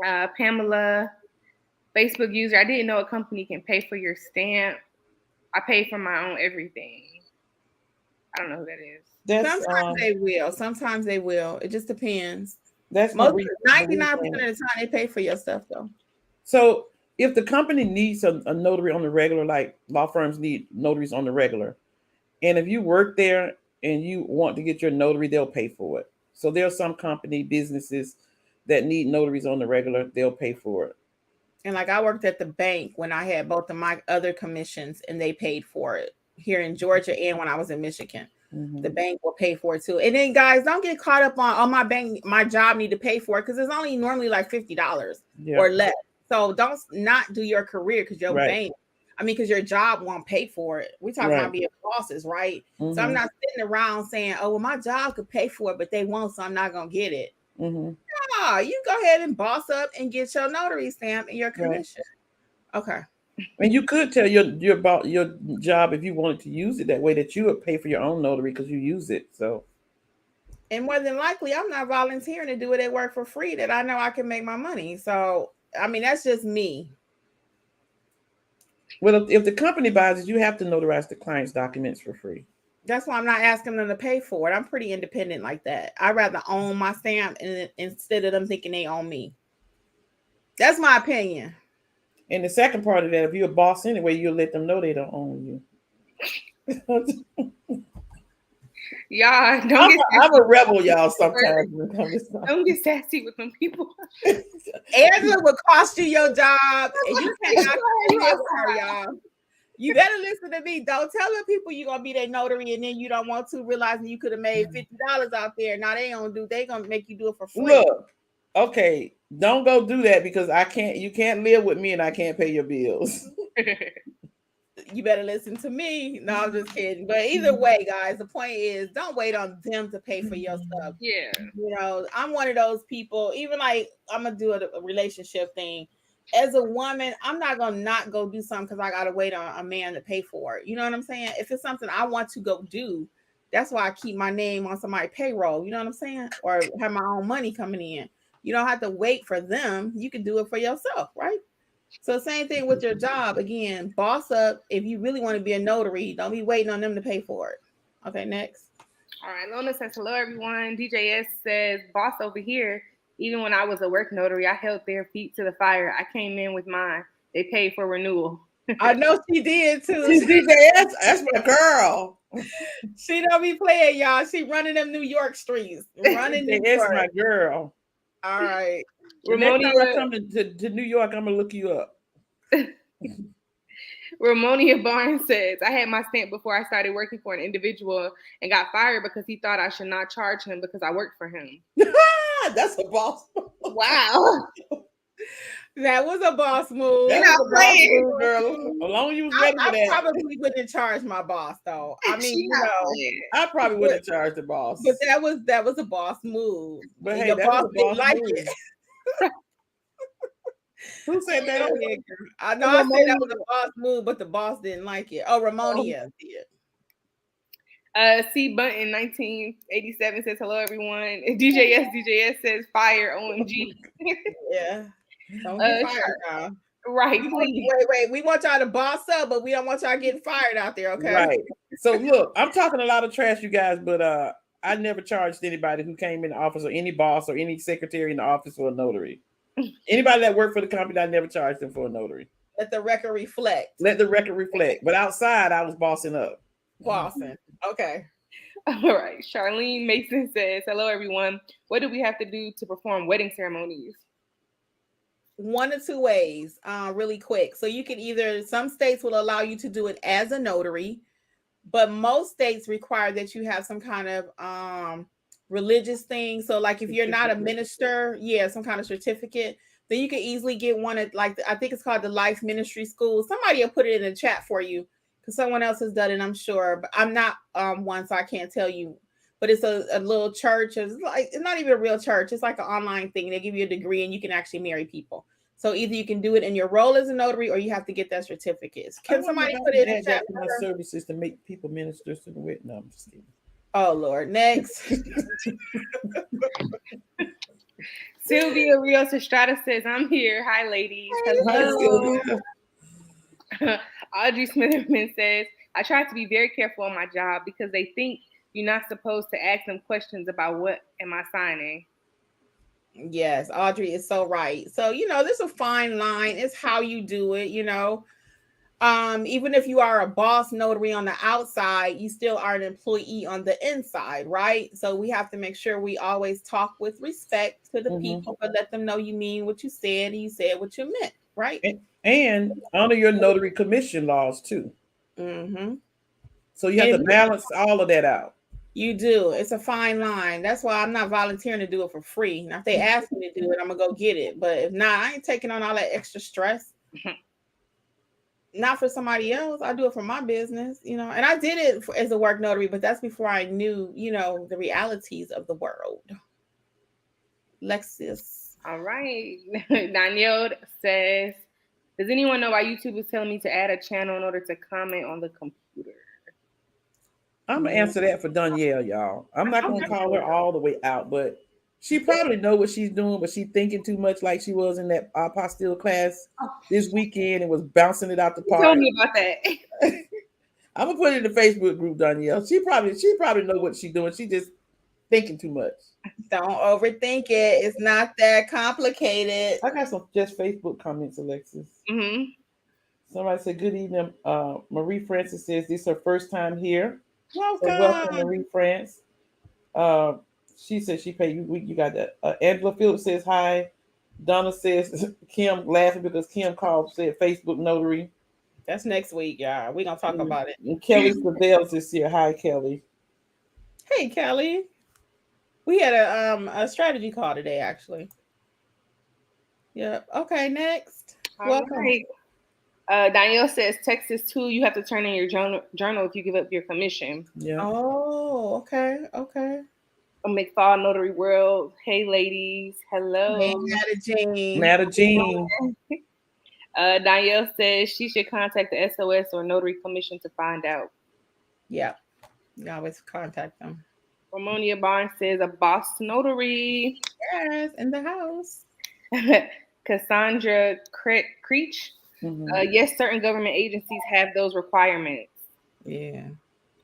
Pamela. Facebook user. I didn't know a company can pay for your stamp. I pay for my own everything. I don't know who that is. Sometimes they will. Sometimes they will. It just depends. That's 99% of the time they pay for your stuff though. So if the company needs a notary on the regular, like law firms need notaries on the regular, and if you work there and you want to get your notary, they'll pay for it. So there are some company businesses that need notaries on the regular, they'll pay for it. And like I worked at the bank when I had both of my other commissions and they paid for it here in Georgia and when I was in Michigan. The bank will pay for it too. And then guys, don't get caught up on my bank, my job need to pay for it because it's only normally like $50 or less. So don't not do your career because your bank, because your job won't pay for it. We're talking about being bosses, right? So I'm not sitting around saying, oh, well, my job could pay for it, but they won't, so I'm not going to get it. No, you go ahead and boss up and get your notary stamp and your commission. Okay. And you could tell your about your job if you wanted to use it that way that you would pay for your own notary because you use it. So, and more than likely, I'm not volunteering to do it at work for free. That I know I can make my money. So, that's just me. Well, if the company buys it, you have to notarize the client's documents for free. That's why I'm not asking them to pay for it. I'm pretty independent like that. I'd rather own my stamp instead of them thinking they own me. That's my opinion. And the second part of that, if you're a boss anyway, you'll let them know they don't own you. Y'all, I'm a rebel, y'all, sometimes. Don't get sassy with them people. Angela will cost you your job, and you cannot y'all. You better listen to me. Don't tell the people you're going to be their notary, and then you don't want to, realizing you could have made $50 out there. Now they going to make you do it for free. Look, okay, don't go do that because you can't live with me and I can't pay your bills. You better listen to me. No, I'm just kidding. But either way, guys, the point is don't wait on them to pay for your stuff. Yeah. I'm one of those people, even like I'm going to do a relationship thing. As a woman, I'm not going to not go do something because I got to wait on a man to pay for it. You know what I'm saying? If it's something I want to go do, that's why I keep my name on somebody's payroll. You know what I'm saying? Or have my own money coming in. You don't have to wait for them. You can do it for yourself, right? So same thing with your job. Again, boss up. If you really want to be a notary, don't be waiting on them to pay for it. Okay, next. All right, Lona says, hello, everyone. DJS says, boss over here. Even when I was a work notary, I held their feet to the fire. I came in with mine. They paid for renewal. I know she did too. DJS, that's my girl. She don't be playing, y'all. She running them New York streets. Running New York. That's my girl. All right. Next time I come to New York, I'm gonna look you up. Ramonia Barnes says, I had my stamp before I started working for an individual and got fired because he thought I should not charge him because I worked for him. That's a boss. Wow. That was a boss move. That was a boss move, girl. As long as you was ready for that. I probably wouldn't charge my boss though. I probably wouldn't charge the boss. But that was a boss move. But hey, that was a boss like move. It. Who said that? I know I said that was a boss move, but the boss didn't like it. Oh, Ramonia did. C Button 1987 says hello everyone. DJS says fire OMG. Yeah. Don't get fired now. Right. Wait. We want y'all to boss up, but we don't want y'all getting fired out there, okay? Right. So look, I'm talking a lot of trash, you guys, but I never charged anybody who came in the office or any boss or any secretary in the office for a notary. Anybody that worked for the company, I never charged them for a notary. Let the record reflect. But outside, I was bossing up. Bossing. Okay. All right. Charlene Mason says, hello, everyone. What do we have to do to perform wedding ceremonies? One or two ways, really quick. So you can some states will allow you to do it as a notary, but most states require that you have some kind of religious thing. So like if you're not a minister, some kind of certificate, then you can easily get one at I think it's called the Life Ministry School. Somebody will put it in the chat for you because someone else has done it, I'm sure, but I'm not one, so I can't tell you. But it's a little church. It's not even a real church. It's like an online thing. They give you a degree and you can actually marry people. So either you can do it in your role as a notary or you have to get that certificate. Can somebody put it in the chat? My services to make people ministers to the witness. No, I'm just kidding. Oh, Lord. Next. Sylvia Rios Estrada says, I'm here. Hi, ladies. Hello. Hi, Audrey Smitherman says, I try to be very careful on my job because they think you're not supposed to ask them questions about what am I signing. Yes, Audrey is so right. So, there's a fine line. It's how you do it. Even if you are a boss notary on the outside, you still are an employee on the inside, right? So we have to make sure we always talk with respect to the people, but let them know you mean what you said and you said what you meant, right? And honor your notary commission laws too. Mm-hmm. So you have to And balance all of that out. you do. It's a fine line. That's why I'm not volunteering to do it for free. Now, if they ask me to do it, I'm gonna go get it. But if not, I ain't taking on all that extra stress. Not for somebody else. I do it for my business. And I did it as a work notary, but that's before I knew, the realities of the world. Lexus. All right. Danielle says, does anyone know why YouTube is telling me to add a channel in order to comment on the computer? I'm gonna answer that for Danielle, y'all. I'm not gonna Okay. call her all the way out, but she probably know what she's doing, but she thinking too much, like she was in that apostille class this weekend and was bouncing it out the Tell park. me about that. I'm gonna put it in the Facebook group, Danielle. She probably know what she's doing. She just thinking too much. Don't overthink it. It's not that complicated. I got some just Facebook comments, Alexis. Mm-hmm. Somebody said, "Good evening." Marie Francis says this is her first time here. Welcome. So welcome, Marie France. She said she paid you. You got that. Angela Phillips says hi. Donna says Kim laughing because Kim called said Facebook notary. That's next week, y'all. We're gonna talk about it. And Kelly Savell is here. Hi, Kelly. Hey, Kelly. We had a strategy call today, actually. Yep. Okay, next. Welcome. Right. Danielle says Texas too. You have to turn in your journal if you give up your commission. Yeah. Oh, okay. Okay. McFall Notary World. Hey, ladies. Hello. Hey, Nata Jean. Nata Jean. Danielle says she should contact the SOS or Notary Commission to find out. Yeah. You always contact them. Ramonia Barnes says a boss notary. Yes, in the house. Cassandra Creech. Mm-hmm. Yes, certain government agencies have those requirements. Yeah.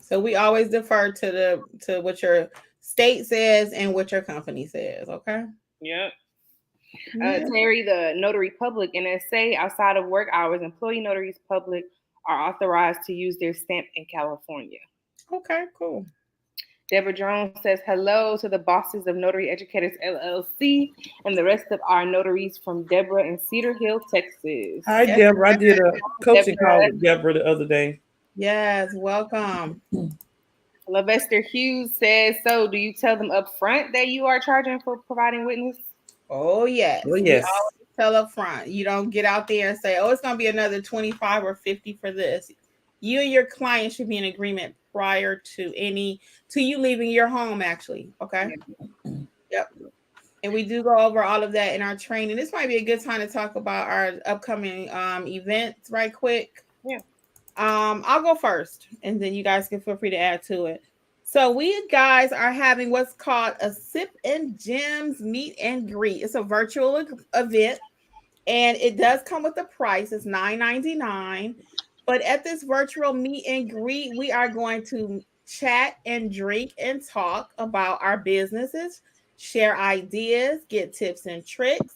So we always defer to what your state says and what your company says. Okay. Yep. Yeah. Terry, the Notary Public, NSA, outside of work hours, employee notaries public are authorized to use their stamp in California. Okay, cool. Deborah Jones says hello to the bosses of Notary Educators LLC and the rest of our notaries from Deborah in Cedar Hill, Texas. Hi, Yes, Deborah. I did a coaching Deborah. call with Deborah the other day. Yes, welcome. Lavester Hughes says, so do you tell them up front that you are charging for providing witness? Oh, yes. Oh, yes. We always tell up front. You don't get out there and say, oh, it's going to be another 25 or 50 for this. You and your client should be in agreement prior to you leaving your home, actually. Okay. Yep. And we do go over all of that in our training. This might be a good time to talk about our upcoming events right quick. Yeah. I'll go first and then you guys can feel free to add to it. So we guys are having what's called a Sip and Gems meet and greet. It's a virtual event and it does come with a price. It's $9.99. But at this virtual meet and greet, we are going to chat and drink and talk about our businesses, share ideas, get tips and tricks,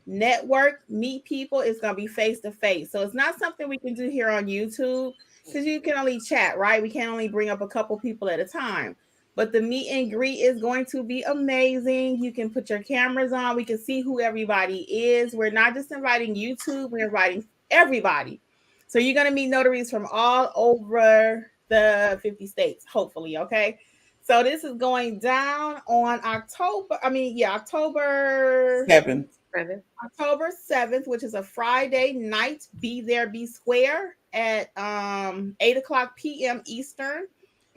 network, meet people. It's going to be face to face. So it's not something we can do here on YouTube because you can only chat, right? We can only bring up a couple people at a time. But the meet and greet is going to be amazing. You can put your cameras on. We can see who everybody is. We're not just inviting YouTube, we're inviting everybody. So you're going to meet notaries from all over the 50 states, hopefully, okay? So this is going down on October 7th. October 7th, which is a Friday night. Be there, be square at 8:00 p.m. Eastern.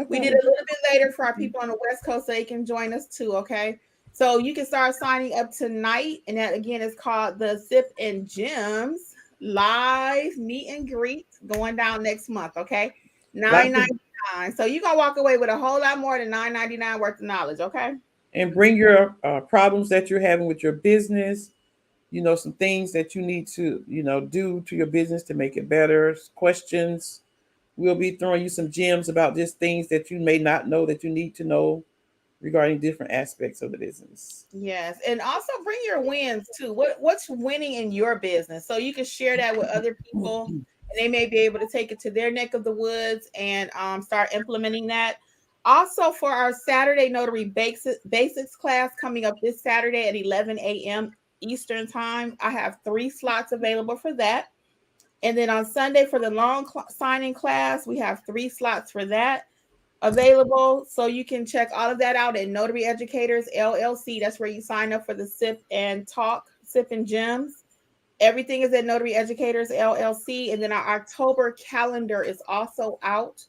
Okay. We did a little bit later for our people on the West Coast so they can join us too, okay? So you can start signing up tonight. And that, again, is called the Sip and Gems live meet and greet going down next month, okay? $9.99. So you're gonna walk away with a whole lot more than $9.99 worth of knowledge, okay? And bring your problems that you're having with your business, some things that you need to do to your business to make it better, questions. We'll be throwing you some gems about just things that you may not know that you need to know, regarding different aspects of the business. Yes, and also bring your wins too. What's winning in your business, so you can share that with other people, and they may be able to take it to their neck of the woods and start implementing that. Also, for our Saturday Notary Basics class coming up this Saturday at 11 a.m. Eastern Time, I have 3 slots available for that. And then on Sunday for the long signing class, we have 3 slots for that available. So you can check all of that out at Notary Educators LLC. That's where you sign up for the Sip and Talk, Sip and Gems. Everything is at Notary Educators LLC. And then our October calendar is also out.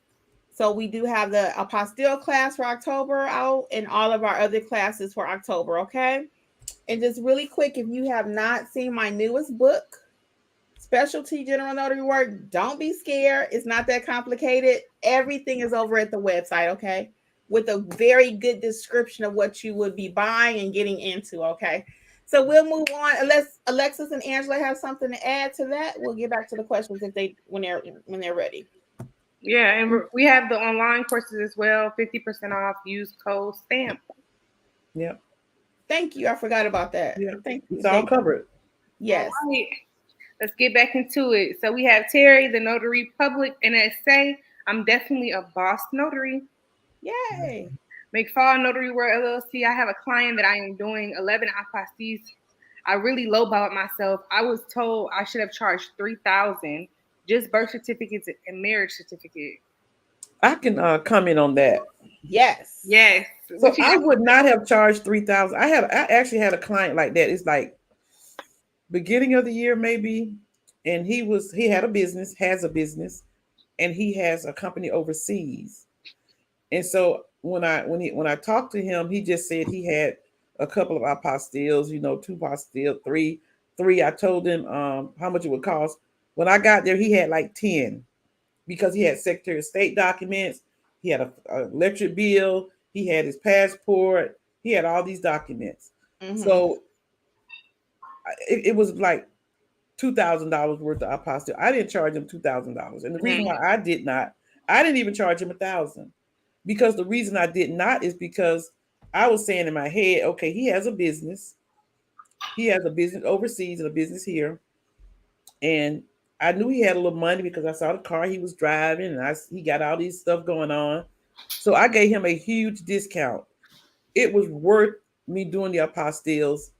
So we do have the apostille class for October out and all of our other classes for October. Okay. And just really quick, if you have not seen my newest book, Specialty General Notary Work, don't be scared. It's not that complicated. Everything is over at the website, okay? With a very good description of what you would be buying and getting into, okay? So we'll move on. Unless Alexis and Angela have something to add to that, we'll get back to the questions when they're ready. Yeah, and we have the online courses as well. 50% off. Use code STAMP. Yep. Thank you. I forgot about that. Yeah. Thank you. It's all covered. Yes. All right. Let's get back into it. So we have Terry, the Notary Public, NSA. I'm definitely a boss notary. Yay. McFall Notary World LLC. I have a client that I am doing 11 apostilles. I really lowballed myself. I was told I should have charged $3,000, just birth certificates and marriage certificate. I can comment on that. Yes. Yes. So I would not have charged $3,000. I actually had a client like that. It's like beginning of the year maybe, and he has a business, and he has a company overseas. And so when I talked to him, he just said he had a couple of apostilles, 2 apostilles, three. I told him how much it would cost. When I got there, he had like 10 because he had Secretary of State documents, he had a electric bill, he had his passport, he had all these documents. Mm-hmm. So it was like $2,000 worth of apostille. I didn't charge him $2,000, and the reason why I didn't even charge him $1,000, because the reason I did not is because I was saying in my head, okay, he has a business overseas and a business here, and I knew he had a little money because I saw the car he was driving, and he got all these stuff going on, so I gave him a huge discount. It was worth me doing the apostilles,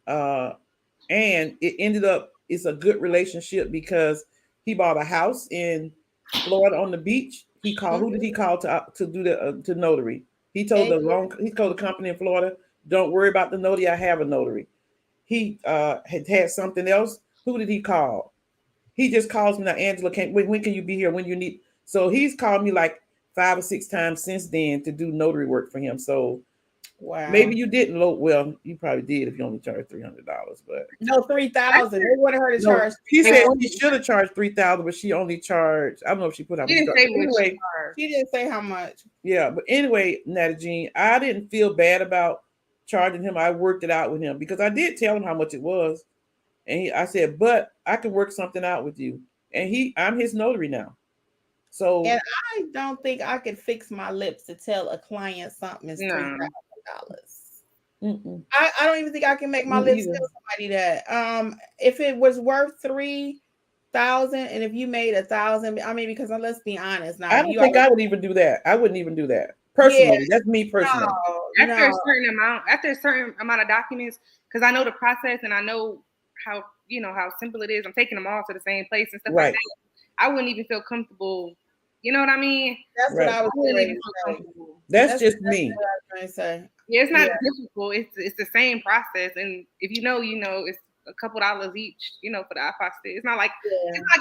and it ended up, it's a good relationship because he bought a house in Florida on the beach. He called. Who did he call to do the to notary? He told the company in Florida, don't worry about the notary. I have a notary. He had something else. Who did he call? He just calls me now. Angela, when can you be here? When you need? So he's called me like 5 or 6 times since then to do notary work for him. So wow. Maybe you didn't well, you probably did if you only charged $300, but no, $3,000. They wanted her to charge. She said she should have charged $3,000, but she only charged. I don't know if she put out. She didn't say how much. Yeah, but anyway, Natty Jean, I didn't feel bad about charging him. I worked it out with him because I did tell him how much it was, and I said, but I can work something out with you, and I'm his notary now. So, and I don't think I could fix my lips to tell a client something is $3,000. I don't even think I can make my lips tell somebody that. If it was worth $3,000, and if you made $1,000, I mean, because let's be honest, now I don't think I would even do that. I wouldn't even do that personally. Yeah, that's me personally. After a certain amount of documents, because I know the process and I know how simple it is. I'm taking them all to the same place and stuff like that. I wouldn't even feel comfortable. You know what I mean? That's what I was saying. That's just me. What I was trying to say. Yeah, it's not difficult. It's the same process, and if you know, it's a couple dollars each. For the apostille. It's not like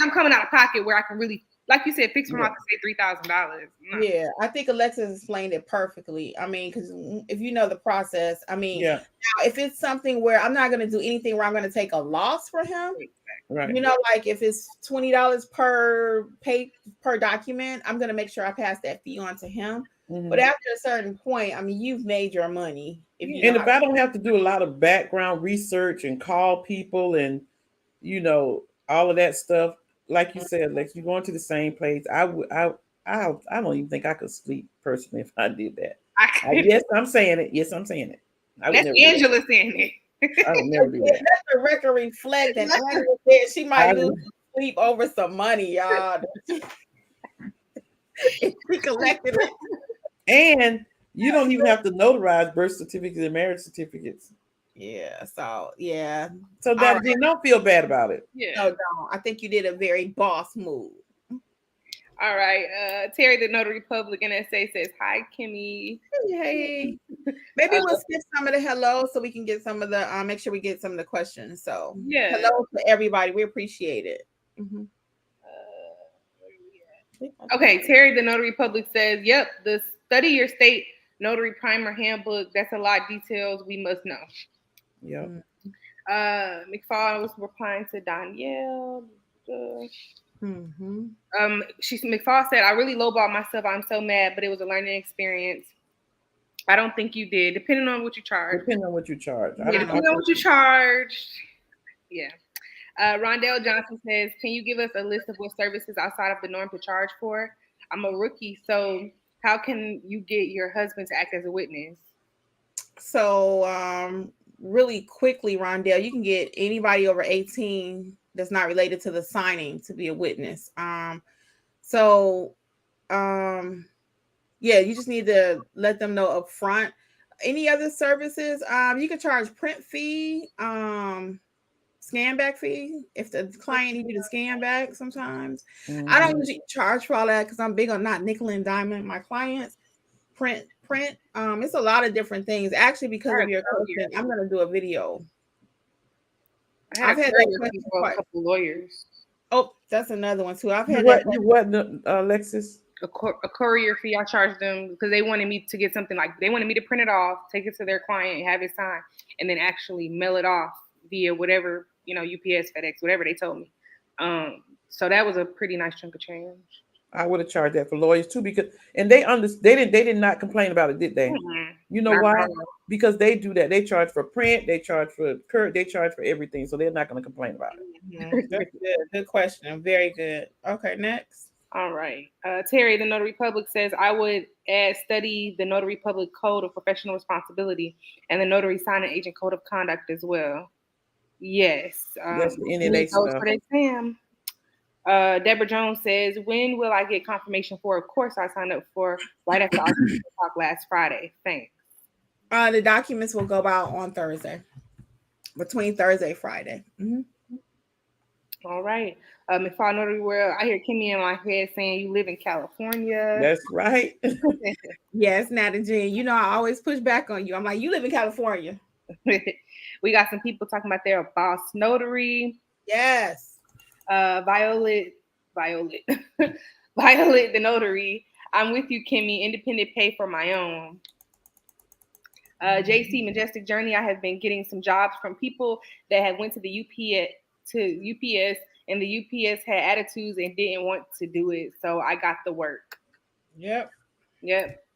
I'm coming out of pocket where I can really, like you said, fix from out to say $3,000. Yeah, I think Alexis explained it perfectly. I mean, because if you know the process, I mean, now if it's something where I'm not going to do anything where I'm going to take a loss for him. Right. Like if it's $20 per document, I'm going to make sure I pass that fee on to him. Mm-hmm. But after a certain point, I mean, you've made your money. If I don't have to do a lot of background research and call people and, all of that stuff, like you said, like you're going to the same place, I don't even think I could sleep personally if I did that. Yes, I'm saying it. Yes, I'm saying it. I would That's never do Angela saying that. I would never do Let that. the record reflect that Angela said she might I lose would- sleep over some money, y'all. If she collected it. and you don't even have to notarize birth certificates and marriage certificates. Yeah, so yeah. So All that right. don't feel bad about it. Yeah. No, don't. I think you did a very boss move. All right. Terry the Notary Public NSA says, hi, Kimmi. Hey. Maybe we'll skip some of the hello so we can get some of the make sure we get some of the questions. So Yeah. hello to everybody. We appreciate it. Mm-hmm. Okay, Terry the Notary Public says, yep, the study your state notary primer handbook. That's a lot of details we must know. Yep. McFall was replying to Danielle. Mm-hmm. McFall said, I really lowballed myself. I'm so mad, but it was a learning experience. I don't think you did, depending on what you charge. Depending on what you charge. Yeah, depending on what you charged. Yeah. Rondell Johnson says, can you give us a list of what services outside of the norm to charge for? I'm a rookie, so how can you get your husband to act as a witness? So really quickly, Rondell, you can get anybody over 18 that's not related to the signing to be a witness. Yeah, you just need to let them know up front. Any other services? You can charge print fee, scan back fee if the client needs you to scan back sometimes. Mm-hmm. I don't usually charge for all that because I'm big on not nickel and diamond my clients. Print. It's a lot of different things. Actually, because of your question, I'm gonna do a video. I've had that question for a couple lawyers. Oh, that's another one too. I've had you what, Alexis? A courier fee. I charged them because they wanted me to get something like they wanted me to print it off, take it to their client, have it signed, and then actually mail it off via whatever, UPS, FedEx, whatever they told me. So that was a pretty nice chunk of change. I would have charged that for lawyers too, because they did not complain about it, did they? Mm-hmm. You know why? Because they do that. They charge for print, they charge for they charge for everything, so they're not going to complain about it. Mm-hmm. That's good. Good question. Very good. Okay, next. All right. Terry, the Notary Public says, I would study the Notary Public Code of Professional Responsibility and the Notary Signing Agent Code of Conduct as well. Yes. That's the NNA stuff. For the exam. Deborah Jones says, when will I get confirmation for a course I signed up for right after our talk last Friday? Thanks. The documents will go out on Thursday, between Thursday and Friday. Mm-hmm. All right. McFall Notary World, I hear Kimmi in my head saying you live in California. That's right. Yes, Nata Jean. You know, I always push back on you. I'm like, you live in California. We got some people talking about their boss notary. Yes. Violet, Violet the Notary. I'm with you, Kimmi. Independent pay for my own. JC Majestic Journey. I have been getting some jobs from people that have went to the UPS, and the UPS had attitudes and didn't want to do it, so I got the work. Yep.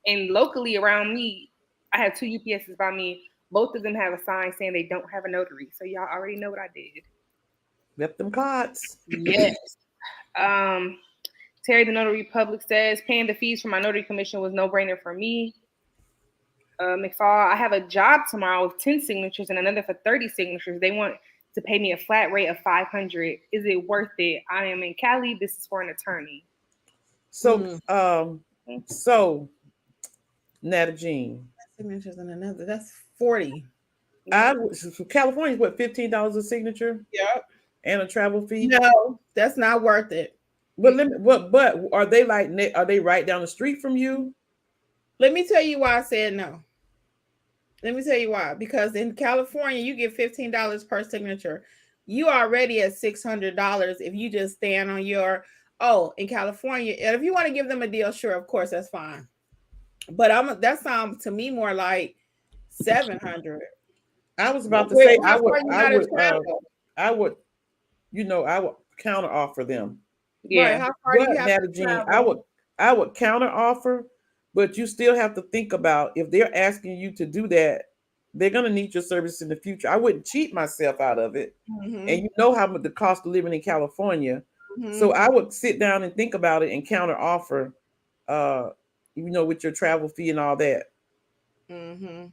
And locally around me, I have 2 UPSs by me. Both of them have a sign saying they don't have a notary, so y'all already know what I did. Left them cards. Yes. Terry the Notary Public says paying the fees for my notary commission was no brainer for me. McFall, I have a job tomorrow with 10 signatures and another for 30 signatures. They want to pay me a flat rate of $500. Is it worth it? I am in Cali. This is for an attorney. So, Nata Jean. Signatures and another. That's 40. California's what, $15 a signature? Yep. And a travel fee? No, that's not worth it. But are they right down the street from you? Let me tell you why I said no. Let me tell you why. Because in California, you get $15 per signature. You already at $600 if you just stand on your in California. And if you want to give them a deal, sure, of course, that's fine. But that sounds to me more like $700. I was about to say I would counter offer them. Yeah. Right. How far do you have to travel? I would counter offer, but you still have to think about if they're asking you to do that, they're gonna need your service in the future. I wouldn't cheat myself out of it. Mm-hmm. And you know how much the cost of living in California. Mm-hmm. So I would sit down and think about it and counter offer, with your travel fee and all that. Mm-hmm.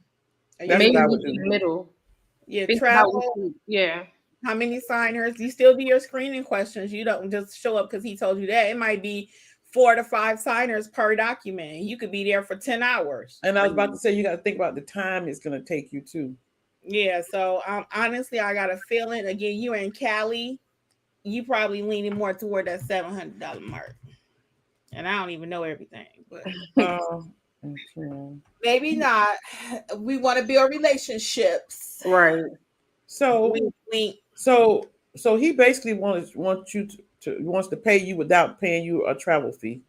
That's Maybe what I meet would in do. the middle. Yeah, Think about travel. yeah. How many signers? You still do your screening questions. You don't just show up because he told you that. It might be 4 to 5 signers per document. You could be there for 10 hours. And I was about to say, you got to think about the time it's going to take you too. Yeah. So honestly, I got a feeling. Again, you're in Cali. You probably leaning more toward that $700 mark. And I don't even know everything, but Okay. maybe not. We want to build relationships. Right. So, Wink, wink. so he basically wants you to wants to pay you without paying you a travel fee.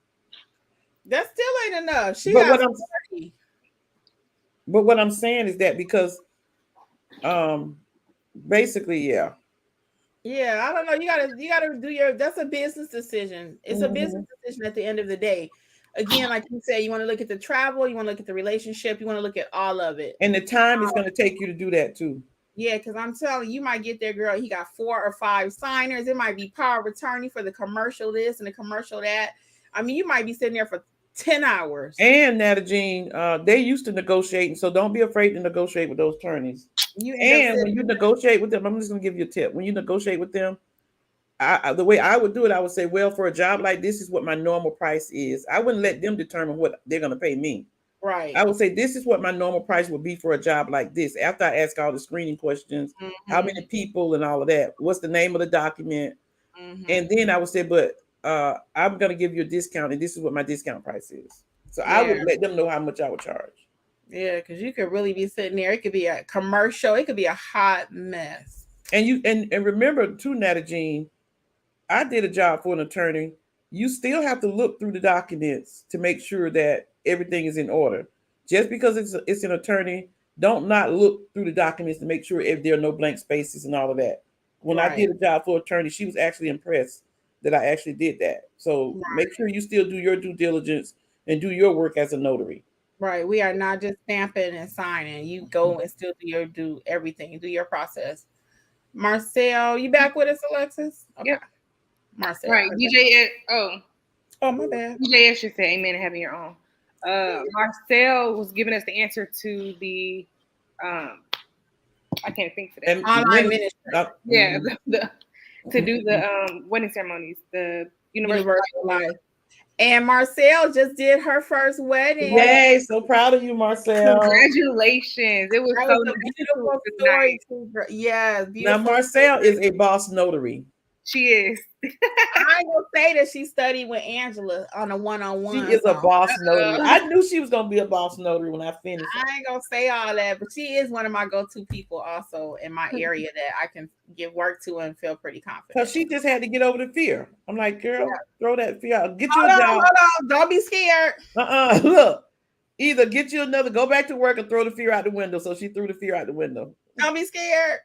That still ain't enough. She But got what I'm 40. but what I'm saying is that because um basically yeah. Yeah, I don't know. You gotta do your that's a business decision. It's a business Mhm. decision at the end of the day. Again, like you said, you want to look at the travel, you want to look at the relationship, you want to look at all of it. And the time is going to take you to do that too. Yeah, because I'm telling you, you might get there, girl. He got 4 or 5 signers. It might be power of attorney for the commercial this and the commercial that. I mean, you might be sitting there for 10 hours. And Nata Jean, they used to negotiating, so don't be afraid to negotiate with those attorneys. You end up And when sitting you negotiate with them, I'm just going to give you a tip. When you negotiate with them, the way I would do it, I would say, well, for a job like this is what my normal price is. I wouldn't let them determine what they're going to pay me. right. I would say this is what my normal price would be for a job like this. After I ask all the screening questions, how many people and all of that, what's the name of the document, and then I would say, but I'm going to give you a discount, and this is what my discount price is. So I Yeah. would let them know how much I would charge. Yeah, because you could really be sitting there. It could be a commercial. It could be a hot mess. And you and remember too, Nata Jean, I did a job for an attorney. You still have to look through the documents to make sure that everything is in order. Just because it's an attorney, don't not look through the documents to make sure if there are no blank spaces and all of that. When I Right. did a job for an attorney, she was actually impressed that I actually did that. So make sure you still do your due diligence and do your work as a notary. Right. We are not just stamping and signing. You go and still do everything, do your process. Marcel, you back with us, Alexis? Okay. Yep. Marcel. Right. DJ. Oh, my bad. DJ should say amen and having your own. Marcel was giving us the answer to the I can't think today. And Online ministry. Yeah, to do the wedding ceremonies, the universal Life. And Marcel just did her first wedding. Yay, so proud of you, Marcel. Congratulations. It was That so was a beautiful story. Yes, Now beautiful. Marcel is a boss notary. She is. I ain't gonna say that she studied with Angela on a one-on-one. She is a boss notary. I knew she was gonna be a boss notary when I finished. I ain't gonna say all that, but she is one of my go-to people also in my area that I can give work to and feel pretty confident. Because she just had to get over the fear. I'm like, girl, throw that fear out. Get you Hold a on, job. hold on. Don't be scared. Look, either get you another, go back to work or throw the fear out the window. So she threw the fear out the window. Don't be scared.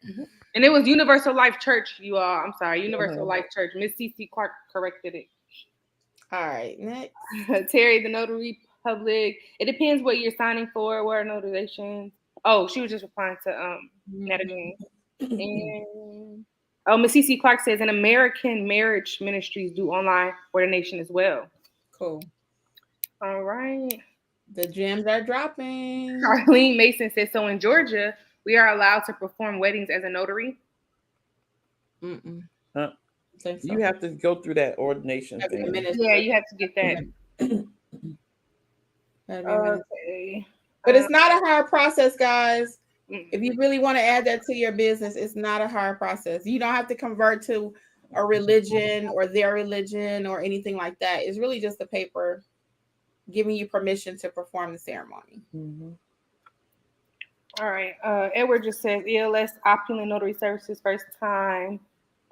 And it was Universal Life Church, you all. I'm sorry, Universal Life Church. Miss C.C. Clark corrected it. All right, next. Terry, the Notary Public. It depends what you're signing for. What are notarizations? Oh, she was just replying to Nata Jean. And Miss C.C. Clark says, an American marriage ministries do online ordination as well. Cool. All right. The gems are dropping. Arlene Mason says, so in Georgia, we are allowed to perform weddings as a notary? So. You have to go through that ordination thing. Yeah, you have to get that. Okay. But it's not a hard process, guys. If you really want to add that to your business, it's not a hard process. You don't have to convert to a religion or their religion or anything like that. It's really just a paper giving you permission to perform the ceremony. All right. Edward just says ELS Opulent Notary Services first time.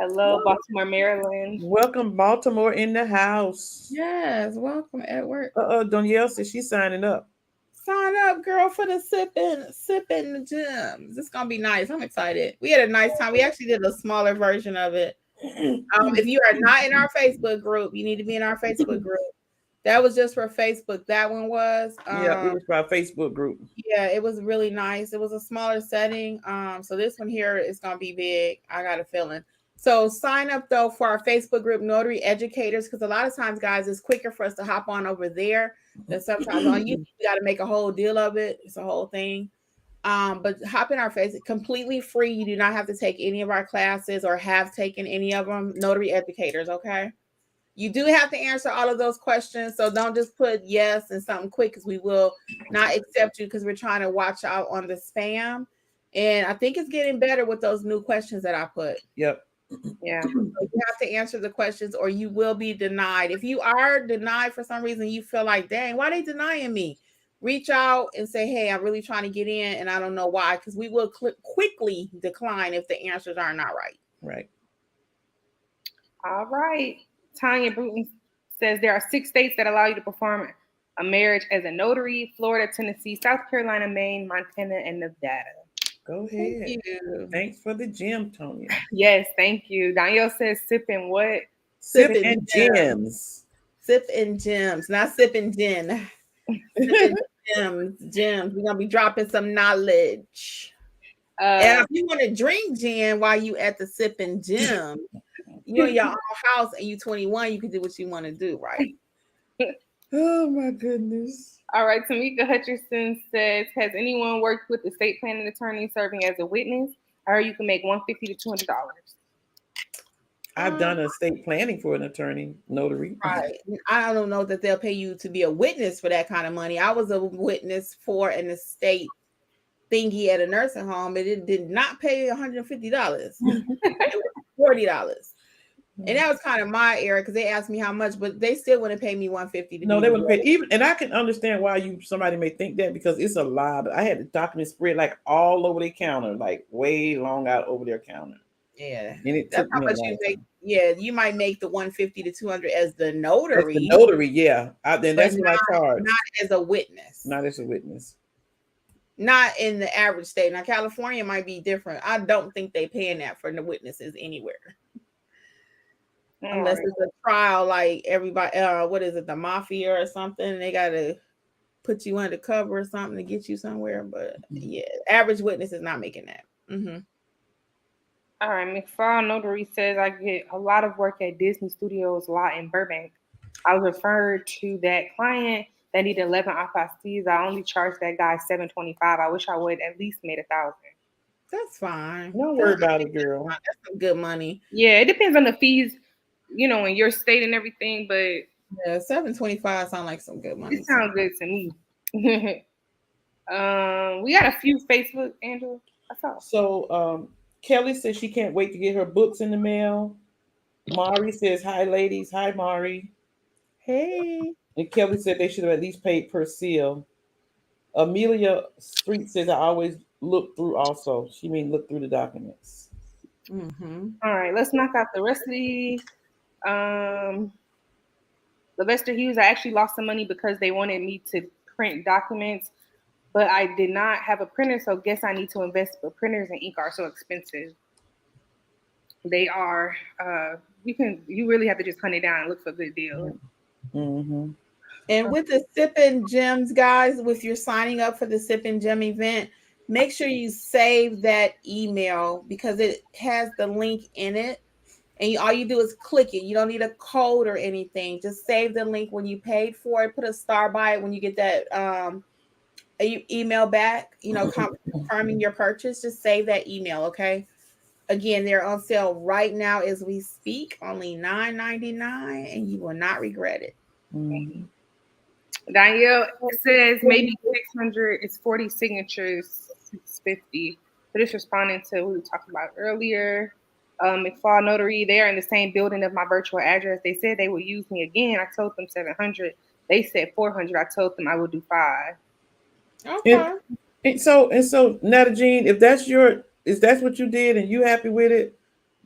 Hello, Baltimore, Maryland. Welcome, Baltimore in the house. Yes, welcome, Edward. Danielle says she's signing up. Sign up, girl, for the sipping the gems. It's gonna be nice. I'm excited. We had a nice time. We actually did a smaller version of it. If you are not in our Facebook group, you need to be in our Facebook group. That was just for Facebook. That one was. Yeah, it was for our Facebook group. Yeah, it was really nice. It was a smaller setting. So this one here is gonna be big. I got a feeling. So sign up though for our Facebook group, Notary Educators, because a lot of times, guys, it's quicker for us to hop on over there. that sometimes on YouTube you got to make a whole deal of it. It's a whole thing. But hop in our face, completely free. You do not have to take any of our classes or have taken any of them. Notary educators, okay? You do have to answer all of those questions, so don't just put yes and something quick because we will not accept you because we're trying to watch out on the spam. And I think it's getting better with those new questions that I put. Yep. Yeah. So you have to answer the questions or you will be denied. If you are denied for some reason, you feel like, dang, why are they denying me? Reach out and say, hey, I'm really trying to get in and I don't know why, because we will quickly decline if the answers are not right. Right. All right. Tanya Bruton says there are 6 states that allow you to perform a marriage as a notary: Florida, Tennessee, South Carolina, Maine, Montana, and Nevada. Go ahead. Thank you. Thanks for the gem, Tonya. Yes, thank you. Danielle says sipping what? Sipping and gems. Sipping gems, not sipping gin. Sipping gems. We're gonna be dropping some knowledge. And if you want to drink gin while you at the sipping gym, you in your own house and you 21, you can do what you want to do, right? Oh my goodness. All right, Tamika Hutcherson says, has anyone worked with the estate planning attorney serving as a witness? Or you can make $150 to $200. I've done estate planning for an attorney, notary. Right. I don't know that they'll pay you to be a witness for that kind of money. I was a witness for an estate thingy at a nursing home, but it did not pay $150. It was $40. And that was kind of my era because they asked me how much, but they still wouldn't pay me $150. No, they wouldn't pay even, and I can understand why somebody may think that because it's a lot. I had the documents spread like all over their counter, like way long out over their counter. Yeah, and it that's how much you make. Yeah, you might make the $150 to $200 as the notary. As the notary, yeah. Then that's what I charge. Not as a witness. Not as a witness. Not in the average state. Now, California might be different. I don't think they paying that for the witnesses anywhere. Unless it's a trial like everybody, what is it, the mafia or something? They got to put you undercover or something to get you somewhere. But yeah, average witness is not making that. Mm-hmm. All right, McFarland Notary says, I get a lot of work at Disney Studios lot in Burbank. I was referred to that client that needed 11 apostilles. I only charged that guy $725. I wish I would at least made $1,000. That's fine. Don't worry about it, girl. That's some good money. Yeah, it depends on the fees, in your state and everything, but yeah, $725 sound like some good money. It sounds good to me. We got a few Facebook, Angela. I saw. So Kelly says she can't wait to get her books in the mail. Mari says, hi, ladies. Hi, Mari. Hey. And Kelly said they should have at least paid per seal. Amelia Street says, I always look through also. She means look through the documents. Mm-hmm. All right, let's knock out the rest of these. Sylvester Hughes, I actually lost some money because they wanted me to print documents, but I did not have a printer, so guess I need to invest, but printers and ink are so expensive. They are, you really have to just hunt it down and look for good deals. Mm-hmm. And with the Sippin' Gems, guys, if you're signing up for the Sippin' Gem event, make sure you save that email because it has the link in it. And all you do is click it. You don't need a code or anything. Just save the link when you paid for it. Put a star by it when you get that email back, confirming your purchase. Just save that email, okay? Again, they're on sale right now as we speak. Only $9.99, and you will not regret it. Mm-hmm. Danielle says maybe 600 is 40 signatures, 650. So this responding to what we were talking about earlier. McFall Notary, they are in the same building of my virtual address. They said they would use me again. I told them 700. They said 400. I told them I would do 5. Okay. And so Nata Jean, if that's what you did and you happy with it,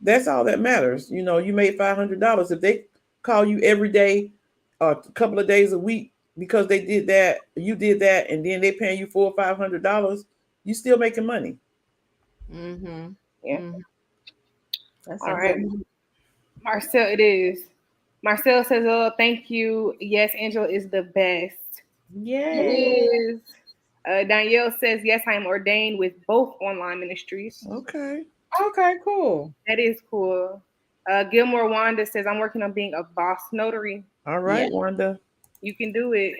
that's all that matters. You made $500. If they call you every day, a couple of days a week because they did that, you did that, and then they paying you $400 or $500, you still making money. Mm-hmm. Yeah. Mm-hmm. That's all right. Marcel, it is. Marcel says, oh, thank you. Yes, Angela is the best. Yes. It is. Danielle says, yes, I am ordained with both online ministries. Okay, cool. That is cool. Gilmore Wanda says, I'm working on being a boss notary. All right, yeah. Wanda. You can do it.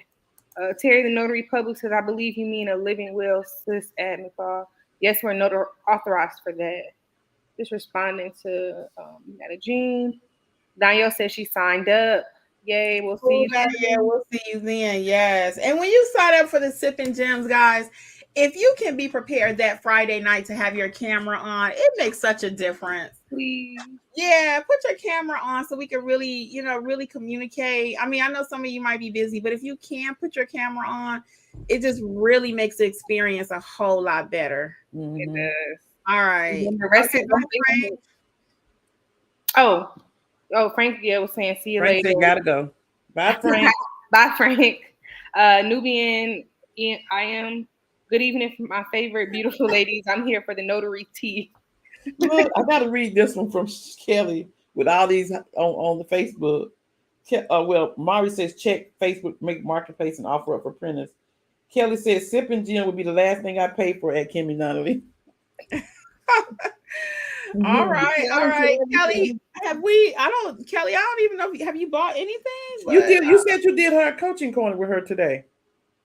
Terry the Notary Public says, I believe you mean a living will, sis admin call. Yes, we're authorized for that. Just responding to Jean. Danielle says she signed up. Yay, we'll see you. Yeah, we'll see you then. Yes. And when you sign up for the Sipping Gems, guys, if you can be prepared that Friday night to have your camera on, it makes such a difference. Please. Yeah, put your camera on so we can really, really communicate. I mean, I know some of you might be busy, but if you can put your camera on, it just really makes the experience a whole lot better. Mm-hmm. It does. All right. The rest of Frank. Oh, Frank, was saying, see you Frank later. said, gotta go. Bye, Frank. Bye, Frank. Nubian, I am. Good evening, my favorite beautiful ladies. I'm here for the notary tea. Look, I gotta read this one from Kelly with all these on the Facebook. Well, Mari says check Facebook, make marketplace, and offer up for printers. Kelly says sipping gin would be the last thing I pay for at Kimmi Notary. All right, Kelly. Kelly, I don't even know. Have you bought anything? But, you said you did her coaching corner with her today.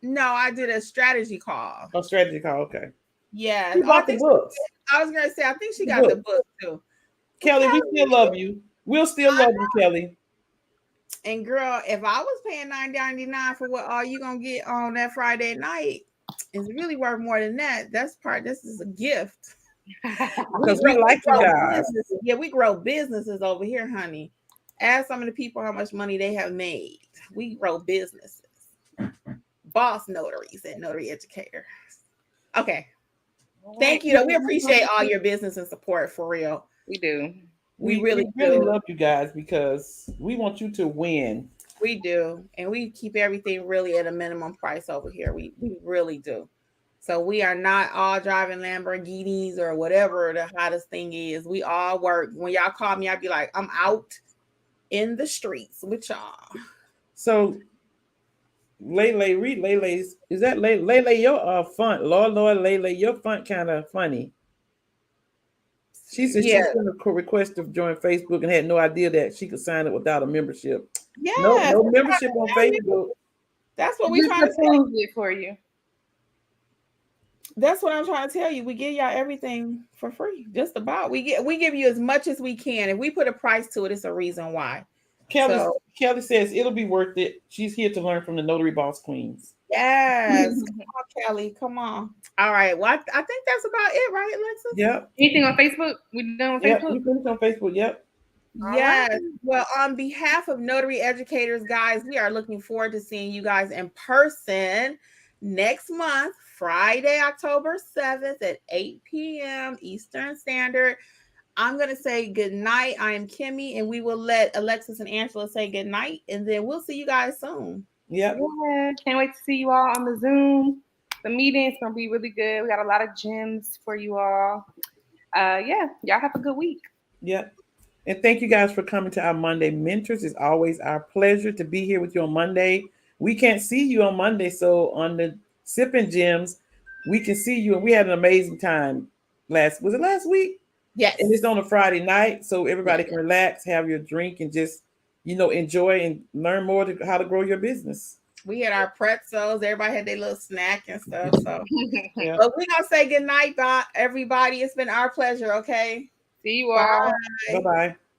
No, I did a strategy call. Oh, strategy call. Okay. Yeah. She bought the books. I was going to say, I think she got the book too. Kelly, we still love you. We'll still love you, Kelly. And girl, if I was paying $9.99 for what all you going to get on that Friday night, it's really worth more than that. This is a gift. Because we like you guys. Yeah, we grow businesses over here, honey. Ask some of the people how much money they have made. We grow businesses. Boss notaries and notary educators. Okay. Thank you. We appreciate all your business and support, for real. We do. We really love you guys because we want you to win. We do. And we keep everything really at a minimum price over here. We really do. So we are not all driving Lamborghinis or whatever the hottest thing is. We all work. When y'all call me, I'd be like, I'm out in the streets with y'all. So Lele, read Lele's. Is that Lele your font? Lord, Lele, your font kind of funny. She said she sent a request to join Facebook and had no idea that she could sign up without a membership. Yeah, no membership on Facebook. That's what we're trying to tell you for you. That's what I'm trying to tell you. We give y'all everything for free. Just about. We give you as much as we can. If we put a price to it, it's a reason why. Kelly says it'll be worth it. She's here to learn from the Notary Boss Queens. Yes. Come on, Kelly. Come on. All right. Well, I think that's about it, right, Alexis? Yep. Anything on Facebook? We done on Facebook? Yep, we finished on Facebook. Yep. Yes. Right. Well, on behalf of Notary Educators, guys, we are looking forward to seeing you guys in person next month, Friday, October 7th at 8 p.m. Eastern Standard. I'm going to say good night. I am Kimmi, and we will let Alexis and Angela say good night, and then we'll see you guys soon. Yep. Yeah. Can't wait to see you all on the Zoom. The meeting's going to be really good. We got a lot of gems for you all. Yeah, y'all have a good week. Yep. And thank you guys for coming to our Monday Mentors. It's always our pleasure to be here with you on Monday. We can't see you on Monday, so on the Sipping Gems, we can see you, and we had an amazing time last week? Yes. And it's on a Friday night, so everybody can relax, have your drink, and just, enjoy and learn more how to grow your business. We had our pretzels. Everybody had their little snack and stuff. So, yeah. But we're going to say good night, everybody. It's been our pleasure, okay? See you all. Bye-bye.